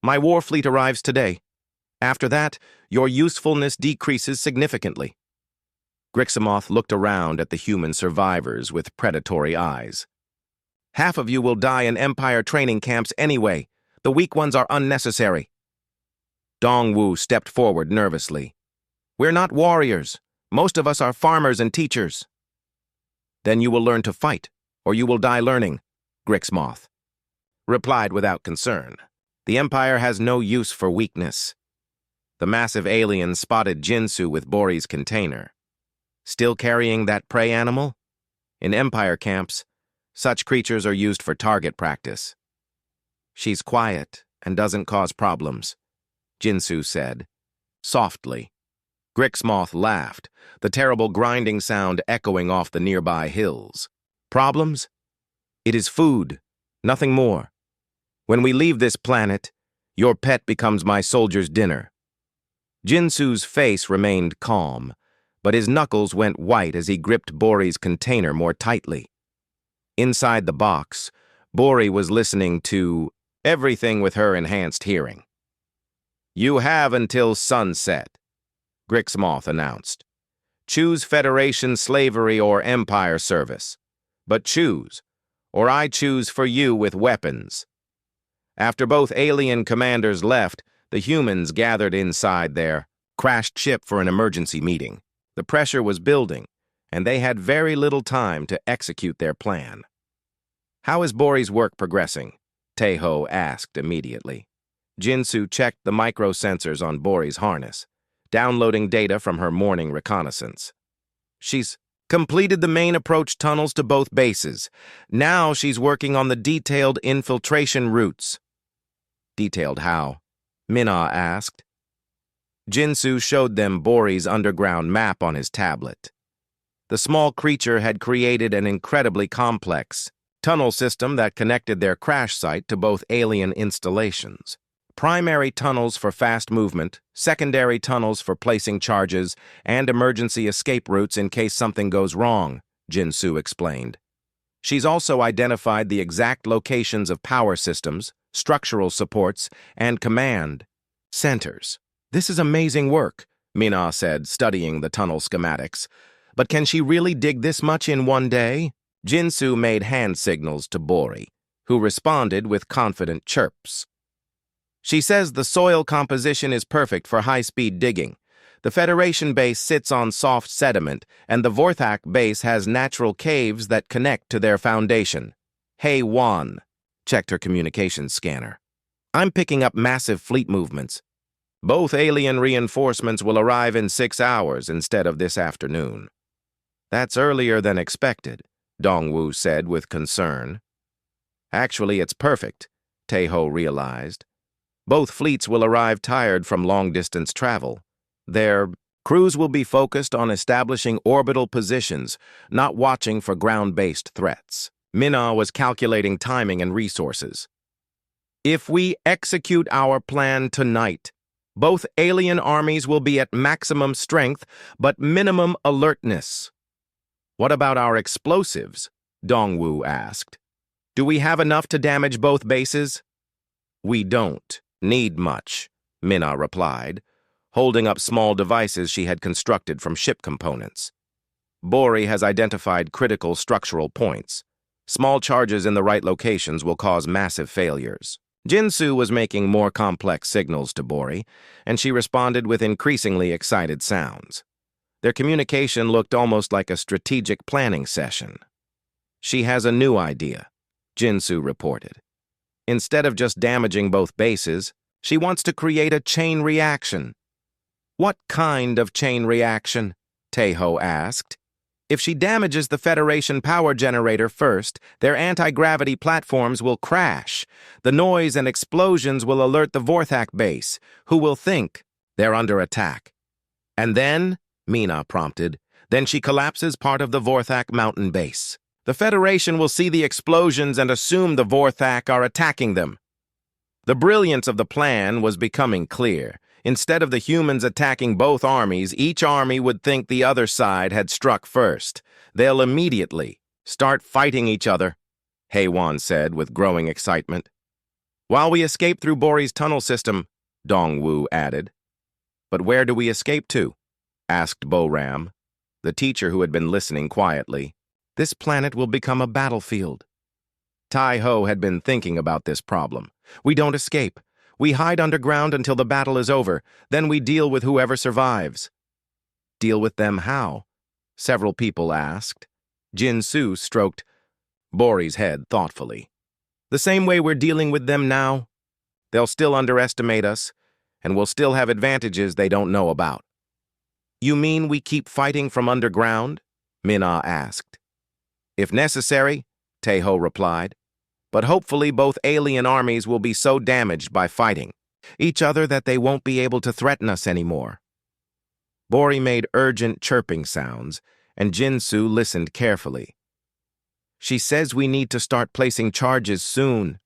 My war fleet arrives today. After that, your usefulness decreases significantly. Griximoth looked around at the human survivors with predatory eyes. Half of you will die in Empire training camps anyway. The weak ones are unnecessary. Dongwu stepped forward nervously. We're not warriors. Most of us are farmers and teachers. Then you will learn to fight, or you will die learning, Grixmoth replied without concern. The Empire has no use for weakness. The massive alien spotted Jinsu with Bori's container. Still carrying that prey animal? In Empire camps, such creatures are used for target practice. She's quiet and doesn't cause problems, Jinsu said, softly. Grixmoth laughed, the terrible grinding sound echoing off the nearby hills. Problems? It is food, nothing more. When we leave this planet, your pet becomes my soldier's dinner. Jinsu's face remained calm, but his knuckles went white as he gripped Bori's container more tightly. Inside the box, Bori was listening to everything with her enhanced hearing. You have until sunset, Grixmoth announced. Choose Federation slavery or Empire service. But choose, or I choose for you with weapons. After both alien commanders left, the humans gathered inside their crashed ship for an emergency meeting. The pressure was building, and they had very little time to execute their plan. How is Bori's work progressing? Teho asked immediately. Jinsu checked the microsensors on Bori's harness, downloading data from her morning reconnaissance. She's completed the main approach tunnels to both bases. Now she's working on the detailed infiltration routes. Detailed how? Mina asked. Jinsu showed them Bori's underground map on his tablet. The small creature had created an incredibly complex tunnel system that connected their crash site to both alien installations. Primary tunnels for fast movement, secondary tunnels for placing charges, and emergency escape routes in case something goes wrong, Jinsu explained. She's also identified the exact locations of power systems, structural supports, and command centers. This is amazing work, Mina said, studying the tunnel schematics. But can she really dig this much in one day? Jinsu made hand signals to Bori, who responded with confident chirps. She says the soil composition is perfect for high-speed digging. The Federation base sits on soft sediment, and the Vorthak base has natural caves that connect to their foundation. Hey Wan checked her communications scanner. I'm picking up massive fleet movements. Both alien reinforcements will arrive in 6 hours instead of this afternoon. That's earlier than expected, Dongwu said with concern. Actually, it's perfect, Teho realized. Both fleets will arrive tired from long-distance travel. Their crews will be focused on establishing orbital positions, not watching for ground-based threats. Minna was calculating timing and resources. If we execute our plan tonight, both alien armies will be at maximum strength, but minimum alertness. What about our explosives? Dongwu asked. Do we have enough to damage both bases? We don't need much, Minna replied, holding up small devices she had constructed from ship components. Bori has identified critical structural points. Small charges in the right locations will cause massive failures. Jinsu was making more complex signals to Bori, and she responded with increasingly excited sounds. Their communication looked almost like a strategic planning session. She has a new idea, Jinsu reported. Instead of just damaging both bases, she wants to create a chain reaction. What kind of chain reaction? Taeho asked. If she damages the Federation power generator first, their anti-gravity platforms will crash. The noise and explosions will alert the Vorthak base, who will think they're under attack. And then, Minna prompted, then she collapses part of the Vorthak mountain base. The Federation will see the explosions and assume the Vorthak are attacking them. The brilliance of the plan was becoming clear. Instead of the humans attacking both armies, each army would think the other side had struck first. They'll immediately start fighting each other, Haewon said with growing excitement. While we escape through Bori's tunnel system, Dongwu added. But where do we escape to? Asked Bo-Ram, the teacher who had been listening quietly. This planet will become a battlefield. Tai-Ho had been thinking about this problem. We don't escape. We hide underground until the battle is over. Then we deal with whoever survives. Deal with them how? Several people asked. Jinsu stroked Bori's head thoughtfully. The same way we're dealing with them now. They'll still underestimate us, and we'll still have advantages they don't know about. You mean we keep fighting from underground? Minna asked. If necessary, Taeho replied. But hopefully both alien armies will be so damaged by fighting each other that they won't be able to threaten us anymore. Bori made urgent chirping sounds, and Jinsu listened carefully. She says we need to start placing charges soon.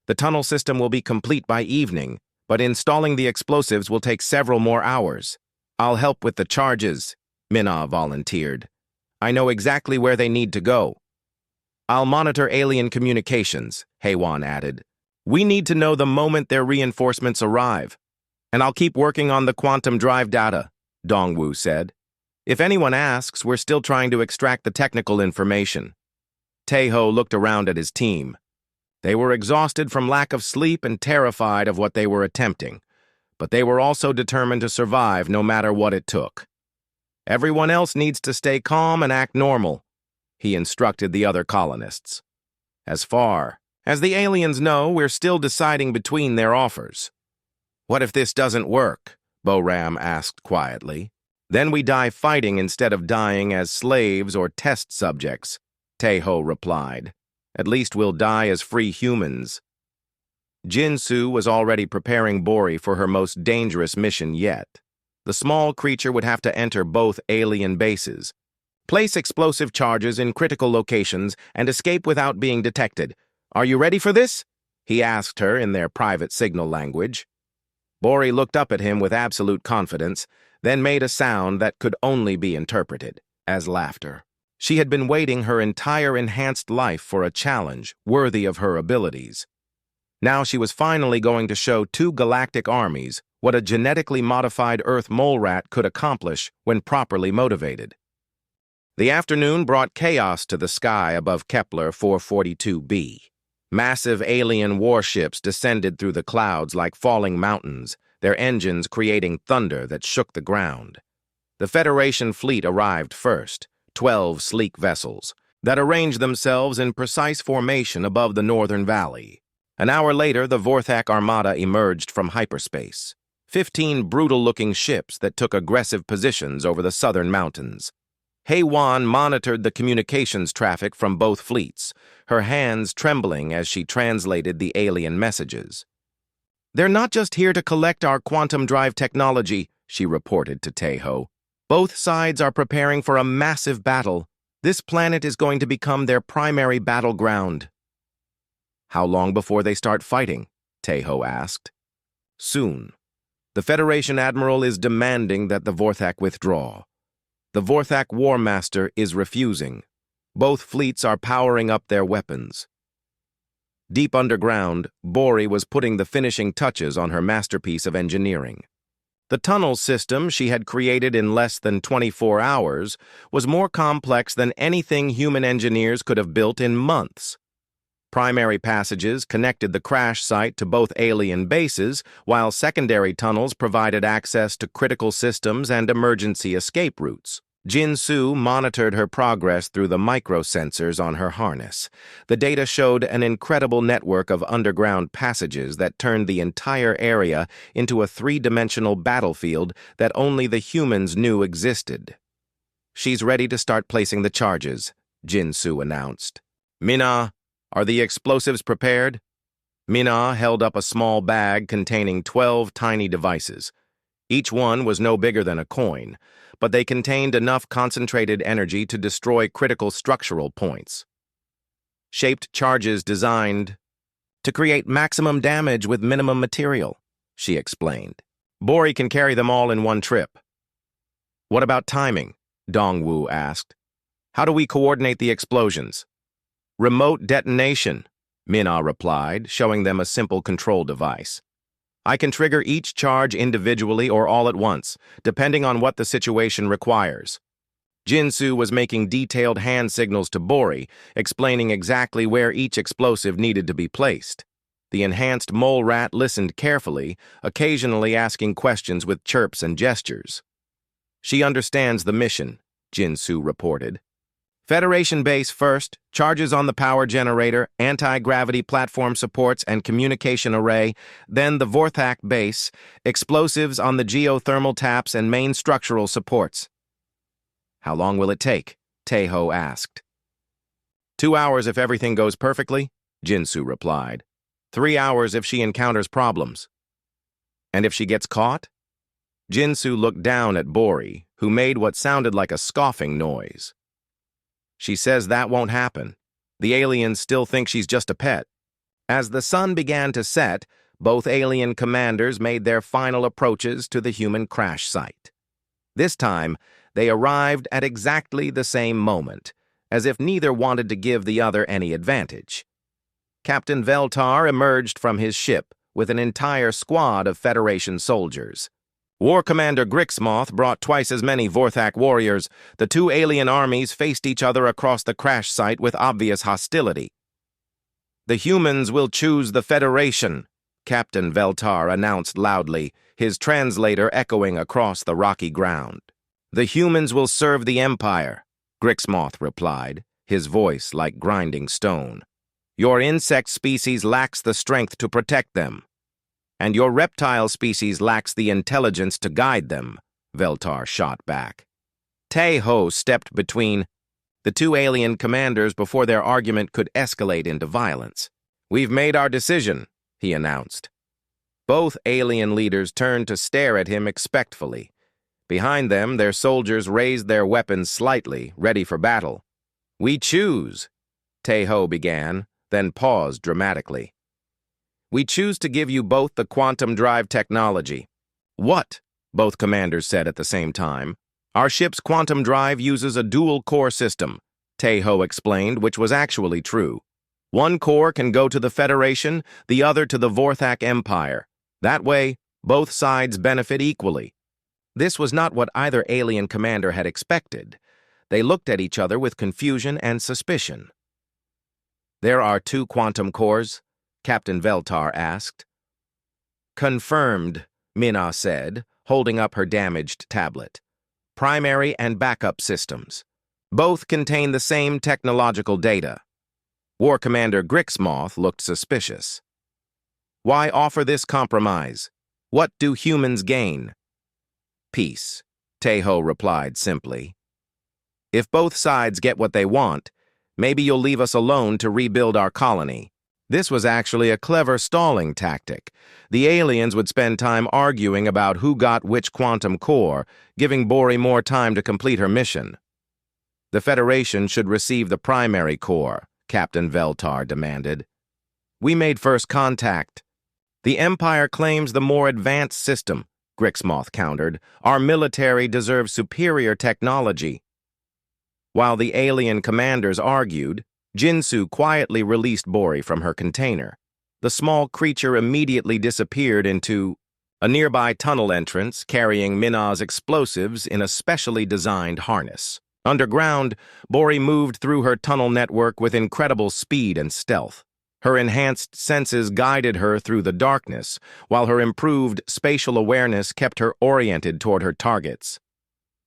The tunnel system will be complete by evening, but installing the explosives will take several more hours. I'll help with the charges, Minna volunteered. I know exactly where they need to go. I'll monitor alien communications, Haewon added. We need to know the moment their reinforcements arrive. And I'll keep working on the quantum drive data, Dongwu said. If anyone asks, we're still trying to extract the technical information. Taeho looked around at his team. They were exhausted from lack of sleep and terrified of what they were attempting, but they were also determined to survive no matter what it took. Everyone else needs to stay calm and act normal, he instructed the other colonists. As far as the aliens know, we're still deciding between their offers. What if this doesn't work? Bo-Ram asked quietly. Then we die fighting instead of dying as slaves or test subjects, Taeho replied. At least we'll die as free humans. Jinsu was already preparing Bori for her most dangerous mission yet. The small creature would have to enter both alien bases, place explosive charges in critical locations, and escape without being detected. Are you ready for this? He asked her in their private signal language. Bori looked up at him with absolute confidence, then made a sound that could only be interpreted as laughter. She had been waiting her entire enhanced life for a challenge worthy of her abilities. Now she was finally going to show two galactic armies what a genetically modified Earth mole rat could accomplish when properly motivated. The afternoon brought chaos to the sky above Kepler 442b. Massive alien warships descended through the clouds like falling mountains, their engines creating thunder that shook the ground. The Federation fleet arrived first, 12 sleek vessels that arranged themselves in precise formation above the northern valley. An hour later, the Vorthak armada emerged from hyperspace, 15 brutal-looking ships that took aggressive positions over the southern mountains. Haewon monitored the communications traffic from both fleets, her hands trembling as she translated the alien messages. They're not just here to collect our quantum drive technology, she reported to Taeho. Both sides are preparing for a massive battle. This planet is going to become their primary battleground. How long before they start fighting? Taeho asked. Soon. The Federation Admiral is demanding that the Vorthak withdraw. The Vorthak War Master is refusing. Both fleets are powering up their weapons. Deep underground, Bori was putting the finishing touches on her masterpiece of engineering. The tunnel system she had created in less than 24 hours was more complex than anything human engineers could have built in months. Primary passages connected the crash site to both alien bases, while secondary tunnels provided access to critical systems and emergency escape routes. Jin-Soo monitored her progress through the microsensors on her harness. The data showed an incredible network of underground passages that turned the entire area into a three-dimensional battlefield that only the humans knew existed. She's ready to start placing the charges, Jin-Soo announced. Mina, are the explosives prepared? Mina held up a small bag containing 12 tiny devices. Each one was no bigger than a coin, but they contained enough concentrated energy to destroy critical structural points. Shaped charges designed to create maximum damage with minimum material, she explained. Bori can carry them all in one trip. What about timing? Dongwu asked. How do we coordinate the explosions? Remote detonation, Mina replied, showing them a simple control device. I can trigger each charge individually or all at once, depending on what the situation requires. Jin-Soo was making detailed hand signals to Bori, explaining exactly where each explosive needed to be placed. The enhanced mole rat listened carefully, occasionally asking questions with chirps and gestures. She understands the mission, Jin-Soo reported. Federation base first, charges on the power generator, anti-gravity platform supports and communication array, then the Vorthak base, explosives on the geothermal taps and main structural supports. How long will it take? Taeho asked. 2 hours if everything goes perfectly, Jin-Soo replied. 3 hours if she encounters problems. And if she gets caught? Jin-Soo looked down at Bori, who made what sounded like a scoffing noise. She says that won't happen. The aliens still think she's just a pet. As the sun began to set, both alien commanders made their final approaches to the human crash site. This time, they arrived at exactly the same moment, as if neither wanted to give the other any advantage. Captain Veltar emerged from his ship with an entire squad of Federation soldiers. War Commander Grixmoth brought twice as many Vorthak warriors. The two alien armies faced each other across the crash site with obvious hostility. The humans will choose the Federation, Captain Veltar announced loudly, his translator echoing across the rocky ground. The humans will serve the Empire, Grixmoth replied, his voice like grinding stone. Your insect species lacks the strength to protect them. And your reptile species lacks the intelligence to guide them, Veltar shot back. Taeho stepped between the two alien commanders before their argument could escalate into violence. We've made our decision, he announced. Both alien leaders turned to stare at him expectfully. Behind them, their soldiers raised their weapons slightly, ready for battle. We choose, Taeho began, then paused dramatically. We choose to give you both the quantum drive technology. What? Both commanders said at the same time. Our ship's quantum drive uses a dual-core system, Taeho explained, which was actually true. One core can go to the Federation, the other to the Vorthak Empire. That way, both sides benefit equally. This was not what either alien commander had expected. They looked at each other with confusion and suspicion. There are 2 quantum cores? Captain Veltar asked. Confirmed, Mina said, holding up her damaged tablet. Primary and backup systems. Both contain the same technological data. War Commander Grixmoth looked suspicious. Why offer this compromise? What do humans gain? Peace, Taeho replied simply. If both sides get what they want, maybe you'll leave us alone to rebuild our colony. This was actually a clever stalling tactic. The aliens would spend time arguing about who got which quantum core, giving Bori more time to complete her mission. The Federation should receive the primary core, Captain Veltar demanded. We made first contact. The Empire claims the more advanced system, Grixmoth countered. Our military deserves superior technology. While the alien commanders argued, Jinsu quietly released Bori from her container. The small creature immediately disappeared into a nearby tunnel entrance carrying Mina's explosives in a specially designed harness. Underground, Bori moved through her tunnel network with incredible speed and stealth. Her enhanced senses guided her through the darkness, while her improved spatial awareness kept her oriented toward her targets.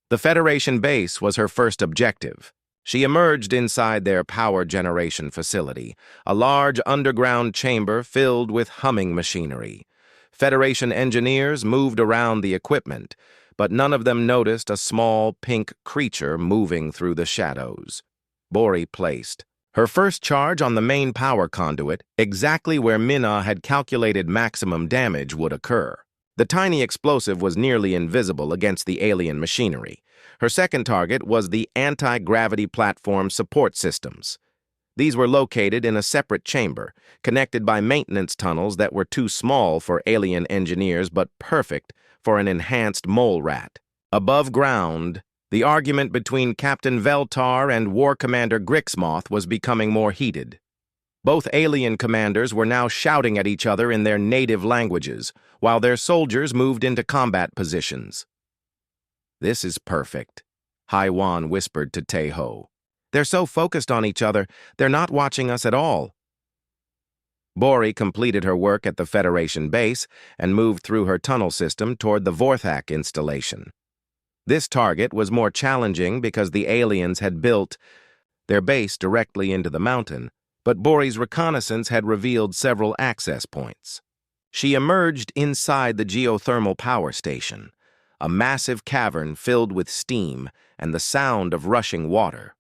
The Federation base was her first objective. She emerged inside their power generation facility, a large underground chamber filled with humming machinery. Federation engineers moved around the equipment, but none of them noticed a small pink creature moving through the shadows. Bori placed her first charge on the main power conduit, exactly where Mina had calculated maximum damage would occur. The tiny explosive was nearly invisible against the alien machinery. Her second target was the anti-gravity platform support systems. These were located in a separate chamber, connected by maintenance tunnels that were too small for alien engineers but perfect for an enhanced mole rat. Above ground, the argument between Captain Veltar and War Commander Grixmoth was becoming more heated. Both alien commanders were now shouting at each other in their native languages, while their soldiers moved into combat positions. "This is perfect," Haiwan whispered to Taeho. "They're so focused on each other, they're not watching us at all." Bori completed her work at the Federation base and moved through her tunnel system toward the Vorthak installation. This target was more challenging because the aliens had built their base directly into the mountain, but Bori's reconnaissance had revealed several access points. She emerged inside the geothermal power station, a massive cavern filled with steam and the sound of rushing water.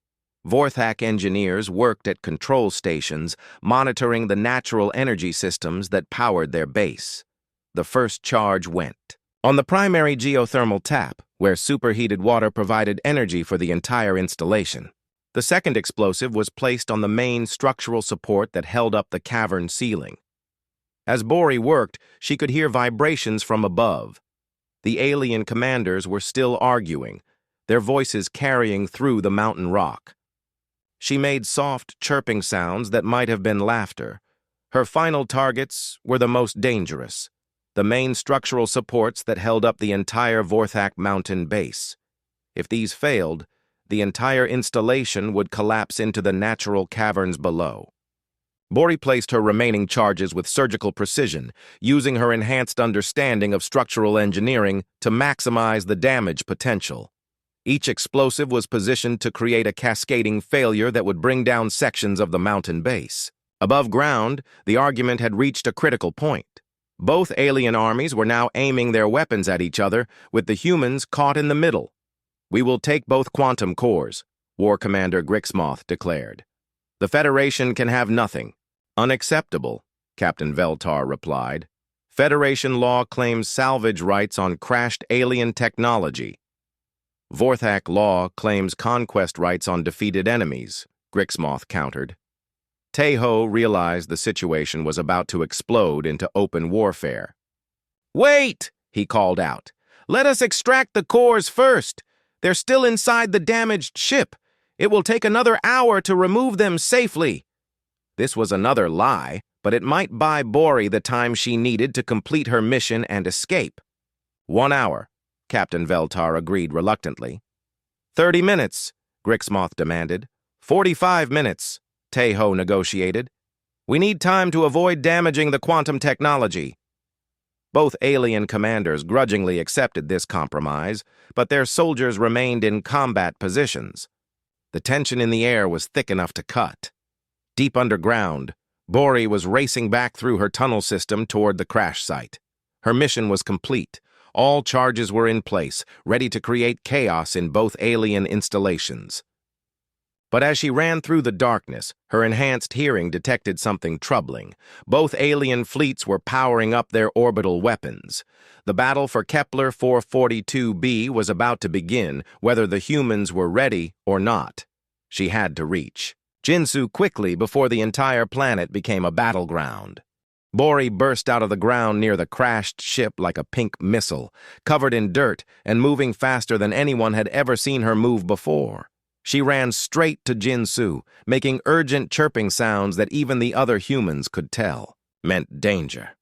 Vorthak engineers worked at control stations, monitoring the natural energy systems that powered their base. The first charge went on the primary geothermal tap, where superheated water provided energy for the entire installation. The second explosive was placed on the main structural support that held up the cavern ceiling. As Bori worked, she could hear vibrations from above. The alien commanders were still arguing, their voices carrying through the mountain rock. She made soft, chirping sounds that might have been laughter. Her final targets were the most dangerous, the main structural supports that held up the entire Vorthak mountain base. If these failed, the entire installation would collapse into the natural caverns below. Bori placed her remaining charges with surgical precision, using her enhanced understanding of structural engineering to maximize the damage potential. Each explosive was positioned to create a cascading failure that would bring down sections of the mountain base. Above ground, the argument had reached a critical point. Both alien armies were now aiming their weapons at each other, with the humans caught in the middle. "We will take both quantum cores," War Commander Grixmoth declared. "The Federation can have nothing." "Unacceptable," Captain Veltar replied. "Federation law claims salvage rights on crashed alien technology." "Vorthak law claims conquest rights on defeated enemies," Grixmoth countered. Taeho realized the situation was about to explode into open warfare. "Wait!" he called out. "Let us extract the cores first. They're still inside the damaged ship. It will take another hour to remove them safely." This was another lie, but it might buy Bori the time she needed to complete her mission and escape. 1 hour, Captain Veltar agreed reluctantly. 30 minutes, Grixmoth demanded. 45 minutes, Taeho negotiated. "We need time to avoid damaging the quantum technology." Both alien commanders grudgingly accepted this compromise, but their soldiers remained in combat positions. The tension in the air was thick enough to cut. Deep underground, Bori was racing back through her tunnel system toward the crash site. Her mission was complete. All charges were in place, ready to create chaos in both alien installations. But as she ran through the darkness, her enhanced hearing detected something troubling. Both alien fleets were powering up their orbital weapons. The battle for Kepler 442b was about to begin, whether the humans were ready or not. She had to reach Jinsu quickly before the entire planet became a battleground. Bori burst out of the ground near the crashed ship like a pink missile, covered in dirt and moving faster than anyone had ever seen her move before. She ran straight to Jinsu, making urgent chirping sounds that even the other humans could tell meant danger.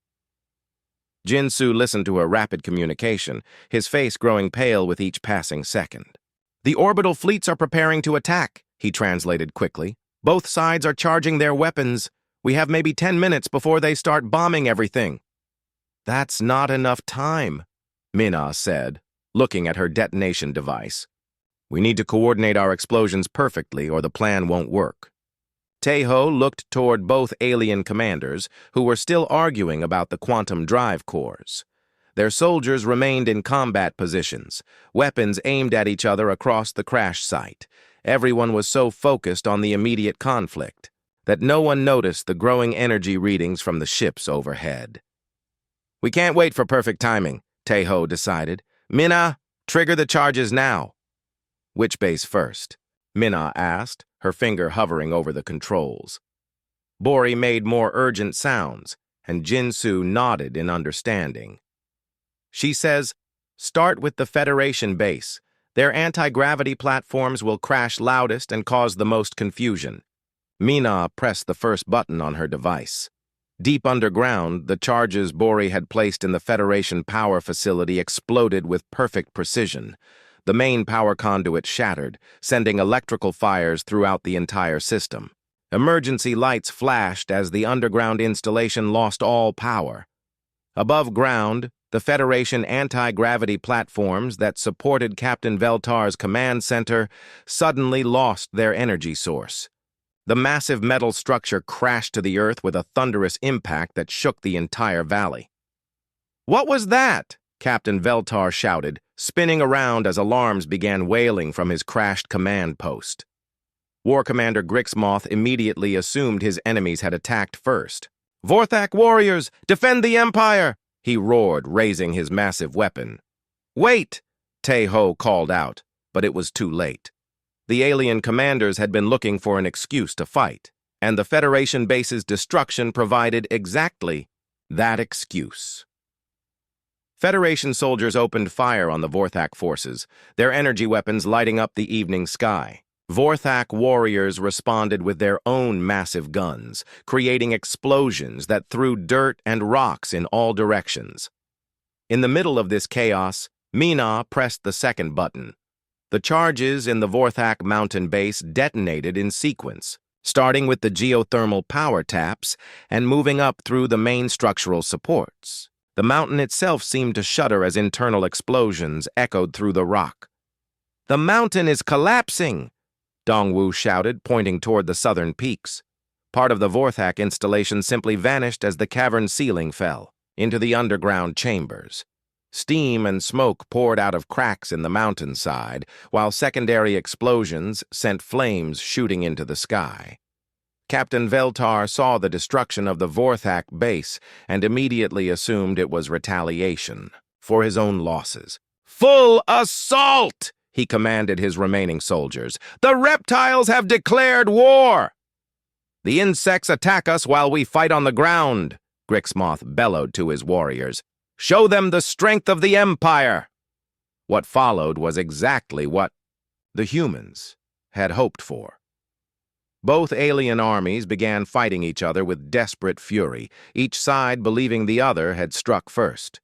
Jinsu listened to her rapid communication, his face growing pale with each passing second. "The orbital fleets are preparing to attack," he translated quickly. "Both sides are charging their weapons. We have maybe 10 minutes before they start bombing everything." "That's not enough time," Mina said, looking at her detonation device. "We need to coordinate our explosions perfectly or the plan won't work." Taeho looked toward both alien commanders, who were still arguing about the quantum drive cores. Their soldiers remained in combat positions, weapons aimed at each other across the crash site. Everyone was so focused on the immediate conflict that no one noticed the growing energy readings from the ships overhead. "We can't wait for perfect timing," Taeho decided. "Mina, trigger the charges now." "Which base first?" Mina asked, her finger hovering over the controls. Bori made more urgent sounds, and Jinsu nodded in understanding. She says, "Start with the Federation base. Their anti-gravity platforms will crash loudest and cause the most confusion." Mina pressed the first button on her device. Deep underground, the charges Bori had placed in the Federation power facility exploded with perfect precision. The main power conduit shattered, sending electrical fires throughout the entire system. Emergency lights flashed as the underground installation lost all power. Above ground, the Federation anti-gravity platforms that supported Captain Veltar's command center suddenly lost their energy source. The massive metal structure crashed to the earth with a thunderous impact that shook the entire valley. "What was that?" Captain Veltar shouted, spinning around as alarms began wailing from his crashed command post. War Commander Grixmoth immediately assumed his enemies had attacked first. "Vorthak warriors, defend the Empire!" he roared, raising his massive weapon. "Wait!" Taeho called out, but it was too late. The alien commanders had been looking for an excuse to fight, and the Federation base's destruction provided exactly that excuse. Federation soldiers opened fire on the Vorthak forces, their energy weapons lighting up the evening sky. Vorthak warriors responded with their own massive guns, creating explosions that threw dirt and rocks in all directions. In the middle of this chaos, Mina pressed the second button. The charges in the Vorthak mountain base detonated in sequence, starting with the geothermal power taps and moving up through the main structural supports. The mountain itself seemed to shudder as internal explosions echoed through the rock. "The mountain is collapsing!" Dongwu shouted, pointing toward the southern peaks. Part of the Vorthak installation simply vanished as the cavern ceiling fell into the underground chambers. Steam and smoke poured out of cracks in the mountainside, while secondary explosions sent flames shooting into the sky. Captain Veltar saw the destruction of the Vorthak base and immediately assumed it was retaliation for his own losses. "Full assault!" he commanded his remaining soldiers. "The reptiles have declared war!" "The insects attack us while we fight on the ground," Grixmoth bellowed to his warriors. "Show them the strength of the Empire!" What followed was exactly what the humans had hoped for. Both alien armies began fighting each other with desperate fury, each side believing the other had struck first.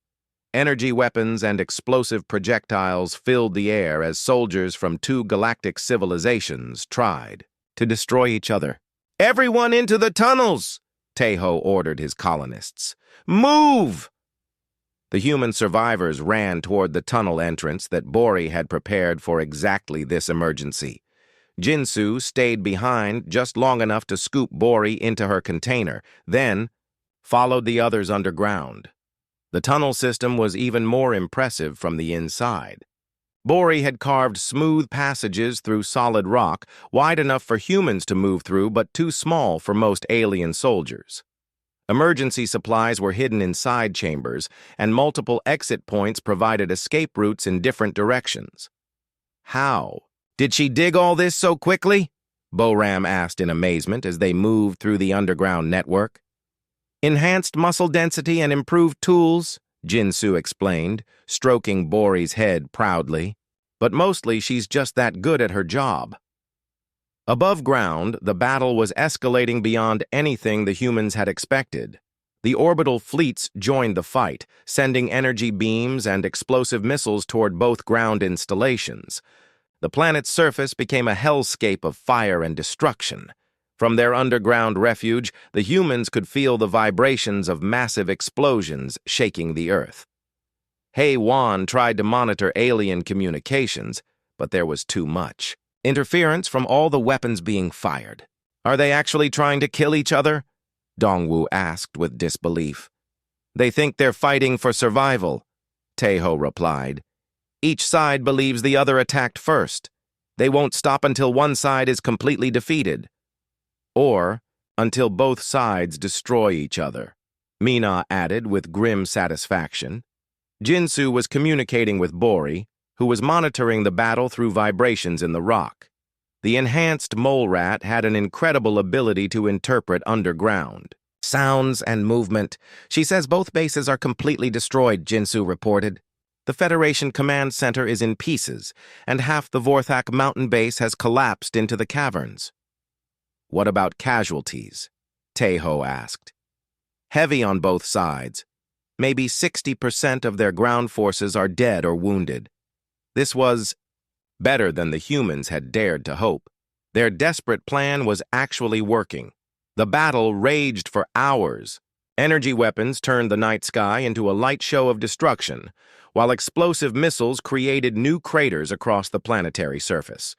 Energy weapons and explosive projectiles filled the air as soldiers from two galactic civilizations tried to destroy each other. "Everyone into the tunnels!" Taeho ordered his colonists. "Move!" The human survivors ran toward the tunnel entrance that Bori had prepared for exactly this emergency. Jinsu stayed behind just long enough to scoop Bori into her container, then followed the others underground. The tunnel system was even more impressive from the inside. Bori had carved smooth passages through solid rock, wide enough for humans to move through but too small for most alien soldiers. Emergency supplies were hidden in side chambers, and multiple exit points provided escape routes in different directions. How? Did she dig all this so quickly? Boram asked in amazement as they moved through the underground network. Enhanced muscle density and improved tools, Jinsu explained, stroking Bori's head proudly. But mostly she's just that good at her job. Above ground, the battle was escalating beyond anything the humans had expected. The orbital fleets joined the fight, sending energy beams and explosive missiles toward both ground installations. The planet's surface became a hellscape of fire and destruction. From their underground refuge, the humans could feel the vibrations of massive explosions shaking the Earth. HFY tried to monitor alien communications, but there was too much. Interference from all the weapons being fired. Are they actually trying to kill each other? Dongwu asked with disbelief. They think they're fighting for survival, Taeho replied. Each side believes the other attacked first. They won't stop until one side is completely defeated. Or until both sides destroy each other, Mina added with grim satisfaction. Jinsu was communicating with Bori, who was monitoring the battle through vibrations in the rock. The enhanced mole rat had an incredible ability to interpret underground sounds and movement. She says both bases are completely destroyed, Jinsu reported. The Federation Command Center is in pieces, and half the Vorthak mountain base has collapsed into the caverns. What about casualties? Taeho asked. Heavy on both sides. Maybe 60% of their ground forces are dead or wounded. This was better than the humans had dared to hope. Their desperate plan was actually working. The battle raged for hours. Energy weapons turned the night sky into a light show of destruction, while explosive missiles created new craters across the planetary surface.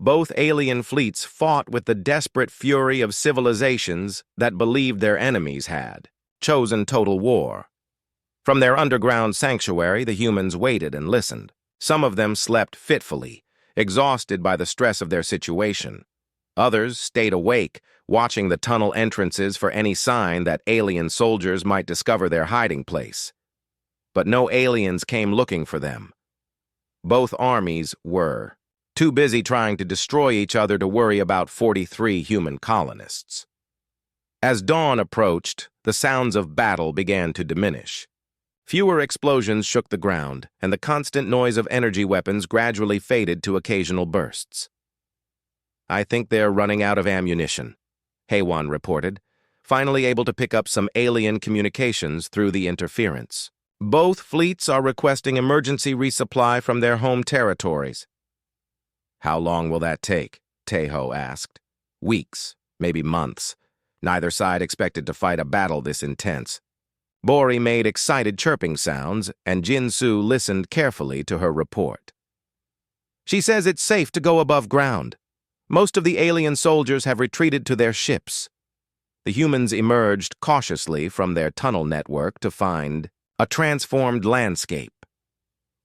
Both alien fleets fought with the desperate fury of civilizations that believed their enemies had chosen total war. From their underground sanctuary, the humans waited and listened. Some of them slept fitfully, exhausted by the stress of their situation. Others stayed awake, watching the tunnel entrances for any sign that alien soldiers might discover their hiding place. But no aliens came looking for them. Both armies were too busy trying to destroy each other to worry about 43 human colonists. As dawn approached, the sounds of battle began to diminish. Fewer explosions shook the ground, and the constant noise of energy weapons gradually faded to occasional bursts. I think they're running out of ammunition, HFY reported, finally able to pick up some alien communications through the interference. Both fleets are requesting emergency resupply from their home territories. How long will that take? Taeho asked. Weeks, maybe months. Neither side expected to fight a battle this intense. Bori made excited chirping sounds, and Jinsu listened carefully to her report. She says it's safe to go above ground. Most of the alien soldiers have retreated to their ships. The humans emerged cautiously from their tunnel network to find a transformed landscape.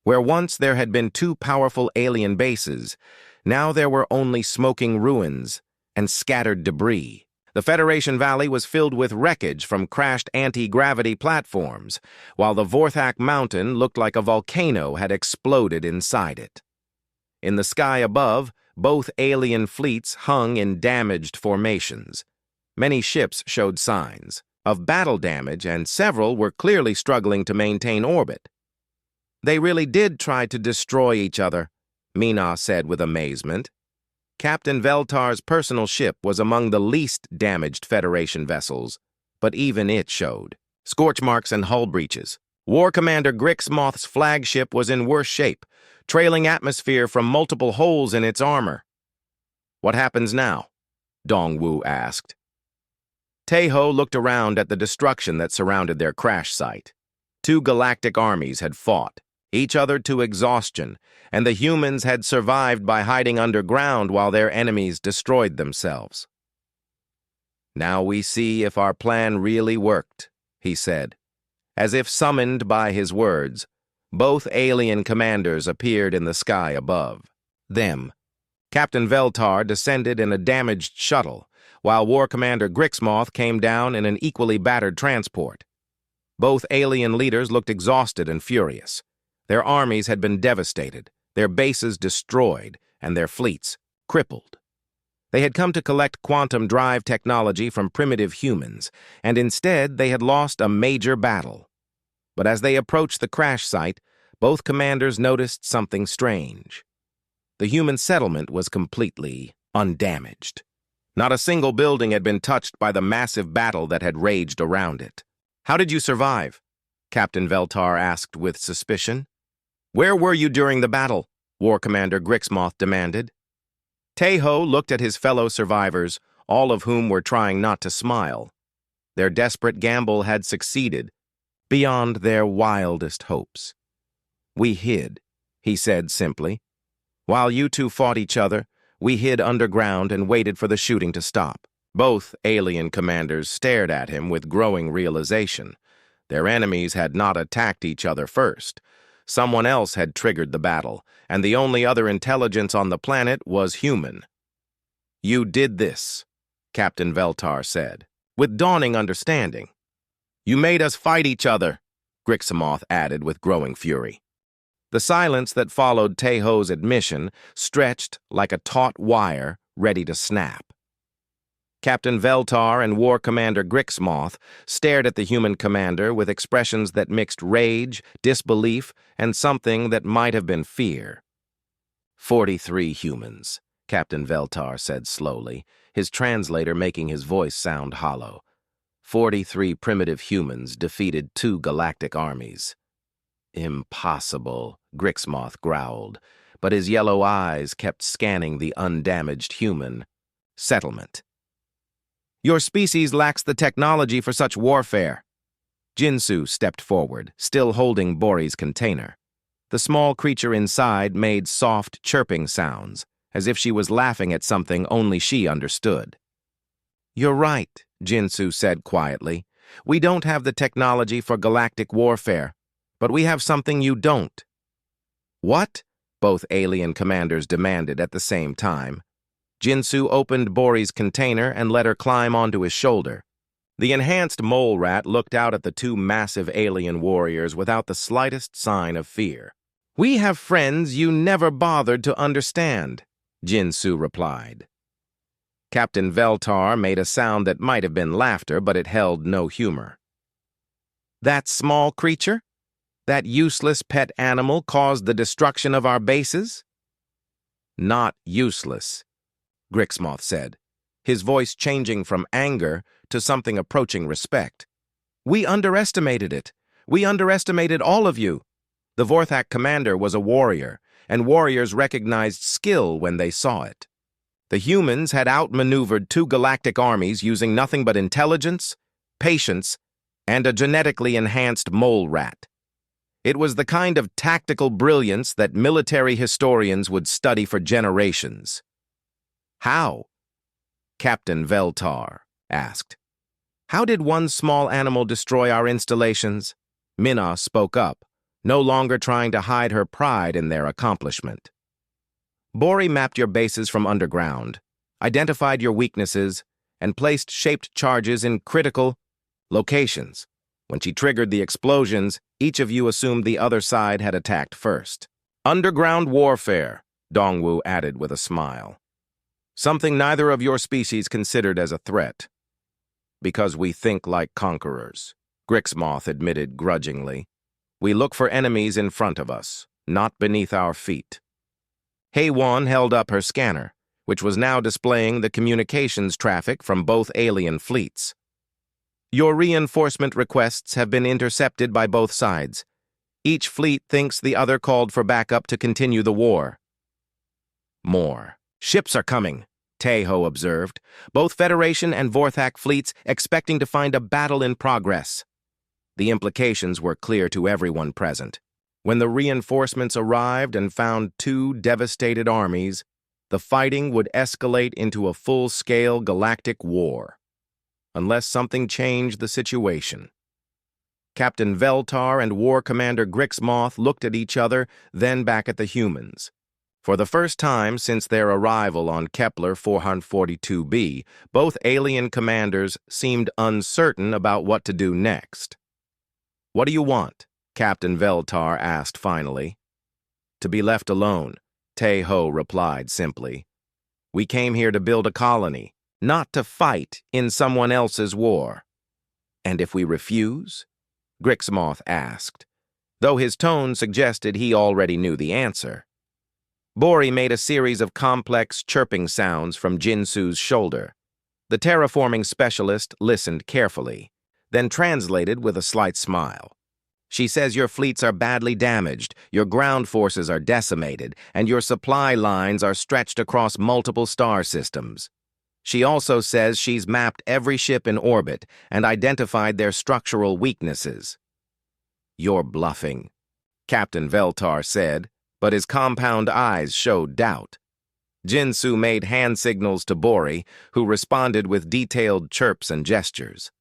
Where once there had been two powerful alien bases, now there were only smoking ruins and scattered debris. The Federation Valley was filled with wreckage from crashed anti-gravity platforms, while the Vorthak Mountain looked like a volcano had exploded inside it. In the sky above, both alien fleets hung in damaged formations. Many ships showed signs of battle damage, and several were clearly struggling to maintain orbit. They really did try to destroy each other, Mina said with amazement. Captain Veltar's personal ship was among the least damaged Federation vessels, but even it showed scorch marks and hull breaches. War Commander Grixmoth's flagship was in worse shape, trailing atmosphere from multiple holes in its armor. What happens now? Dongwu asked. Taeho looked around at the destruction that surrounded their crash site. Two galactic armies had fought, each other to exhaustion, and the humans had survived by hiding underground while their enemies destroyed themselves. Now we see if our plan really worked, he said. As if summoned by his words, Both alien commanders appeared in the sky above them. Captain Veltar descended in a damaged shuttle, while War Commander Grixmoth came down in an equally battered transport. Both alien leaders looked exhausted and furious. Their armies had been devastated, their bases destroyed, and their fleets crippled. They had come to collect quantum drive technology from primitive humans, and instead they had lost a major battle. But as they approached the crash site, both commanders noticed something strange. The human settlement was completely undamaged. Not a single building had been touched by the massive battle that had raged around it. "How did you survive?" Captain Veltar asked with suspicion. "Where were you during the battle?" War Commander Grixmoth demanded. Taeho looked at his fellow survivors, all of whom were trying not to smile. Their desperate gamble had succeeded, beyond their wildest hopes. "We hid," he said simply. "While you two fought each other, we hid underground and waited for the shooting to stop." Both alien commanders stared at him with growing realization. Their enemies had not attacked each other first. Someone else had triggered the battle, and the only other intelligence on the planet was human. "You did this," Captain Veltar said, with dawning understanding. "You made us fight each other," Grixmoth added with growing fury. The silence that followed Taeho's admission stretched like a taut wire ready to snap. Captain Veltar and War Commander Grixmoth stared at the human commander with expressions that mixed rage, disbelief, and something that might have been fear. 43 humans, Captain Veltar said slowly, his translator making his voice sound hollow. 43 primitive humans defeated 2 galactic armies. "Impossible," Grixmoth growled, but his yellow eyes kept scanning the undamaged human settlement. "Your species lacks the technology for such warfare." Jinsu stepped forward, still holding Bori's container. The small creature inside made soft, chirping sounds, as if she was laughing at something only she understood. "You're right," Jinsu said quietly. "We don't have the technology for galactic warfare, but we have something you don't." "What?" both alien commanders demanded at the same time. Jinsu opened Bori's container and let her climb onto his shoulder. The enhanced mole rat looked out at the 2 massive alien warriors without the slightest sign of fear. "We have friends you never bothered to understand," Jinsu replied. Captain Veltar made a sound that might have been laughter, but it held no humor. "That small creature? That useless pet animal caused the destruction of our bases?" "Not useless," Grixmoth said, his voice changing from anger to something approaching respect. "We underestimated it. We underestimated all of you." The Vorthak commander was a warrior, and warriors recognized skill when they saw it. The humans had outmaneuvered 2 galactic armies using nothing but intelligence, patience, and a genetically enhanced mole rat. It was the kind of tactical brilliance that military historians would study for generations. "How?" Captain Veltar asked. "How did one small animal destroy our installations?" Minna spoke up, no longer trying to hide her pride in their accomplishment. "Bori mapped your bases from underground, identified your weaknesses, and placed shaped charges in critical locations. When she triggered the explosions, each of you assumed the other side had attacked first." "Underground warfare," Dongwu added with a smile. "Something neither of your species considered as a threat." "Because we think like conquerors," Grixmoth admitted grudgingly. "We look for enemies in front of us, not beneath our feet." Haewon held up her scanner, which was now displaying the communications traffic from both alien fleets. "Your reinforcement requests have been intercepted by both sides. Each fleet thinks the other called for backup to continue the war." "More ships are coming," Taeho observed, "both Federation and Vorthak fleets expecting to find a battle in progress." The implications were clear to everyone present. When the reinforcements arrived and found 2 devastated armies, the fighting would escalate into a full-scale galactic war, unless something changed the situation. Captain Veltar and War Commander Grixmoth looked at each other, then back at the humans. For the first time since their arrival on Kepler 442b, both alien commanders seemed uncertain about what to do next. "What do you want?" Captain Veltar asked finally. "To be left alone," Tae-Ho replied simply. "We came here to build a colony, not to fight in someone else's war." "And if we refuse?" Grixmoth asked, though his tone suggested he already knew the answer. Bori made a series of complex chirping sounds from Jinsu's shoulder. The terraforming specialist listened carefully, then translated with a slight smile. "She says your fleets are badly damaged, your ground forces are decimated, and your supply lines are stretched across multiple star systems. She also says she's mapped every ship in orbit and identified their structural weaknesses." "You're bluffing," Captain Veltar said, but his compound eyes showed doubt. Jinsu made hand signals to Bori, who responded with detailed chirps and gestures.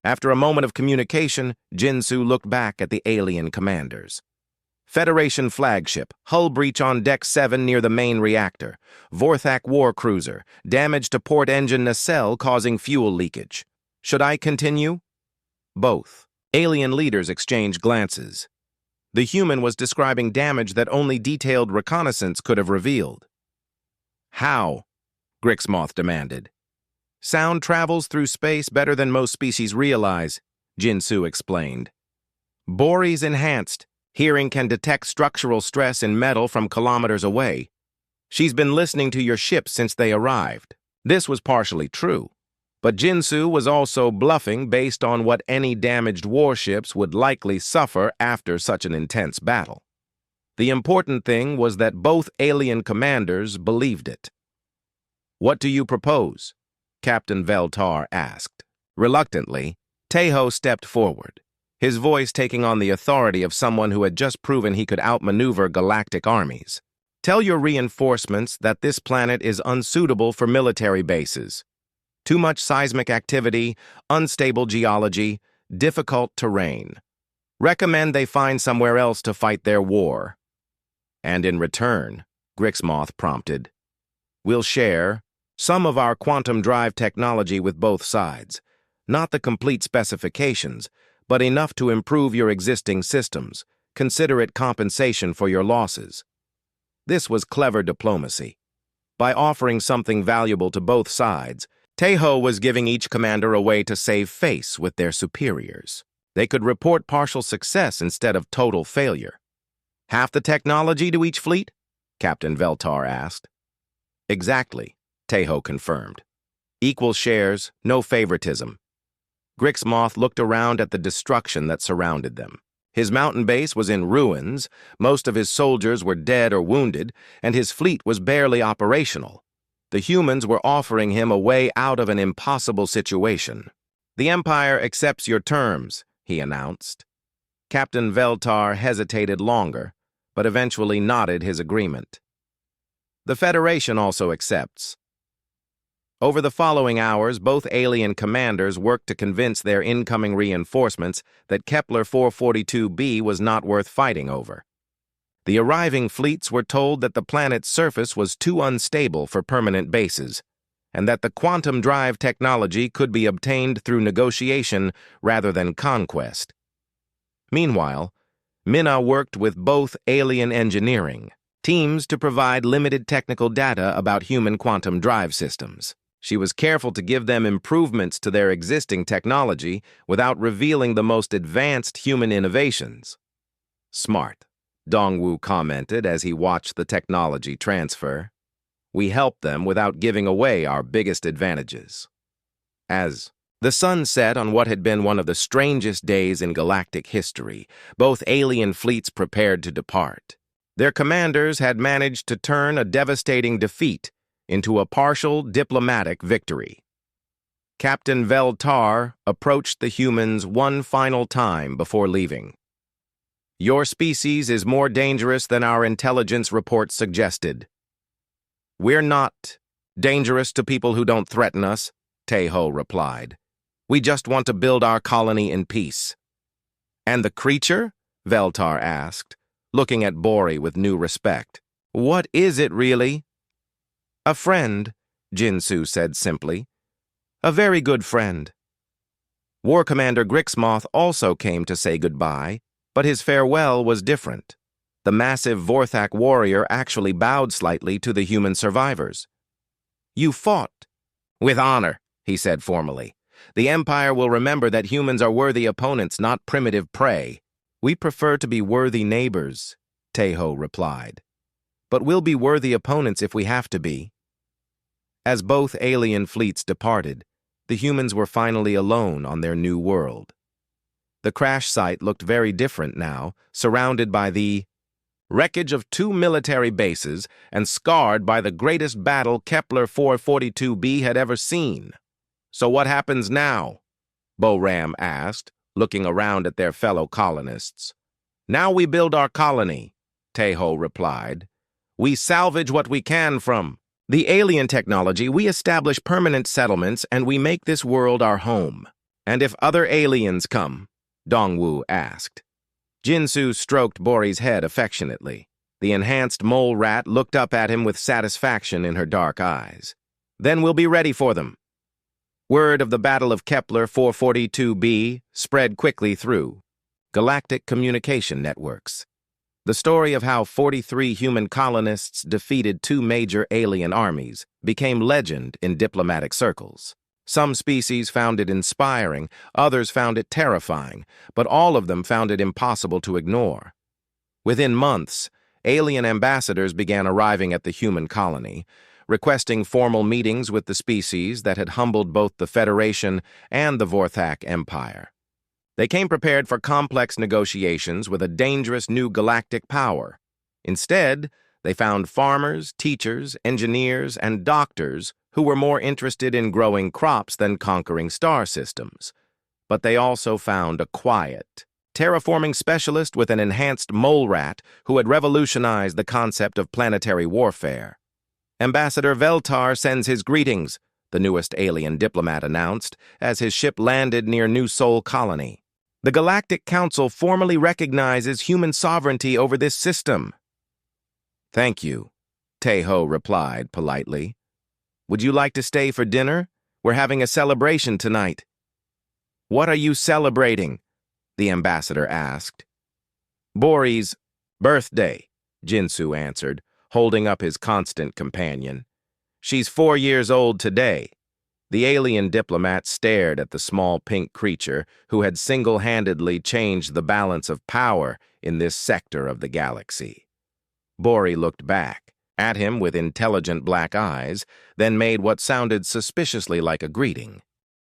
After a moment of communication, Jinsu looked back at the alien commanders. "Federation flagship, hull breach on Deck 7 near the main reactor. Vorthak war cruiser, damage to port engine nacelle causing fuel leakage. Should I continue?" Both alien leaders exchanged glances. The human was describing damage that only detailed reconnaissance could have revealed. "How?" Grixmoth demanded. "Sound travels through space better than most species realize," Jinsu explained. "Bori's enhanced. Hearing can detect structural stress in metal from kilometers away. She's been listening to your ships since they arrived." This was partially true, but Jinsu was also bluffing based on what any damaged warships would likely suffer after such an intense battle. The important thing was that both alien commanders believed it. "What do you propose?" Captain Veltar asked. Reluctantly, Tae-Ho stepped forward, his voice taking on the authority of someone who had just proven he could outmaneuver galactic armies. "Tell your reinforcements that this planet is unsuitable for military bases. Too much seismic activity, unstable geology, difficult terrain. Recommend they find somewhere else to fight their war." "And in return," Grixmoth prompted, "we'll share some of our quantum drive technology with both sides. Not the complete specifications, but enough to improve your existing systems. Consider it compensation for your losses." This was clever diplomacy. By offering something valuable to both sides, Tae-Ho was giving each commander a way to save face with their superiors. They could report partial success instead of total failure. "Half the technology to each fleet?" Captain Veltar asked. "Exactly," Tae-Ho confirmed. "Equal shares, no favoritism." Grixmoth looked around at the destruction that surrounded them. His mountain base was in ruins, most of his soldiers were dead or wounded, and his fleet was barely operational. The humans were offering him a way out of an impossible situation. "The Empire accepts your terms," he announced. Captain Veltar hesitated longer, but eventually nodded his agreement. "The Federation also accepts." Over the following hours, both alien commanders worked to convince their incoming reinforcements that Kepler 442b was not worth fighting over. The arriving fleets were told that the planet's surface was too unstable for permanent bases, and that the quantum drive technology could be obtained through negotiation rather than conquest. Meanwhile, Minna worked with both alien engineering teams to provide limited technical data about human quantum drive systems. She was careful to give them improvements to their existing technology without revealing the most advanced human innovations. "Smart," Dongwu commented as he watched the technology transfer. "We helped them without giving away our biggest advantages." As the sun set on what had been one of the strangest days in galactic history, both alien fleets prepared to depart. Their commanders had managed to turn a devastating defeat into a partial diplomatic victory. Captain Veltar approached the humans one final time before leaving. "Your species is more dangerous than our intelligence reports suggested." "We're not dangerous to people who don't threaten us," Tae-Ho replied. "We just want to build our colony in peace." And the creature? Veltar asked, looking at Bori with new respect. What is it really? A friend, Jinsu said simply. A very good friend. War Commander Grixmoth also came to say goodbye, but his farewell was different. The massive Vorthak warrior actually bowed slightly to the human survivors. You fought. With honor, he said formally. The Empire will remember that humans are worthy opponents, not primitive prey. We prefer to be worthy neighbors, Teho replied. But we'll be worthy opponents if we have to be. As both alien fleets departed, the humans were finally alone on their new world. The crash site looked very different now, surrounded by the wreckage of 2 military bases and scarred by the greatest battle Kepler 442b had ever seen. So what happens now? Boram asked, looking around at their fellow colonists. Now we build our colony, Teho replied. We salvage what we can from the alien technology, we establish permanent settlements, and we make this world our home. And if other aliens come? Dongwu asked. Jinsu stroked Bori's head affectionately. The enhanced mole rat looked up at him with satisfaction in her dark eyes. Then we'll be ready for them. Word of the Battle of Kepler 442b spread quickly through galactic communication networks. The story of how 43 human colonists defeated 2 major alien armies became legend in diplomatic circles. Some species found it inspiring, others found it terrifying, but all of them found it impossible to ignore. Within months, alien ambassadors began arriving at the human colony, requesting formal meetings with the species that had humbled both the Federation and the Vorthak Empire. They came prepared for complex negotiations with a dangerous new galactic power. Instead, they found farmers, teachers, engineers, and doctors who were more interested in growing crops than conquering star systems. But they also found a quiet, terraforming specialist with an enhanced mole rat who had revolutionized the concept of planetary warfare. Ambassador Veltar sends his greetings, the newest alien diplomat announced, as his ship landed near New Sol Colony. The Galactic Council formally recognizes human sovereignty over this system. Thank you, Teho replied politely. Would you like to stay for dinner? We're having a celebration tonight. What are you celebrating? The ambassador asked. Bori's birthday, Jinsu answered, holding up his constant companion. She's 4 years old today. The alien diplomat stared at the small pink creature who had single-handedly changed the balance of power in this sector of the galaxy. Bori looked back at him with intelligent black eyes, then made what sounded suspiciously like a greeting.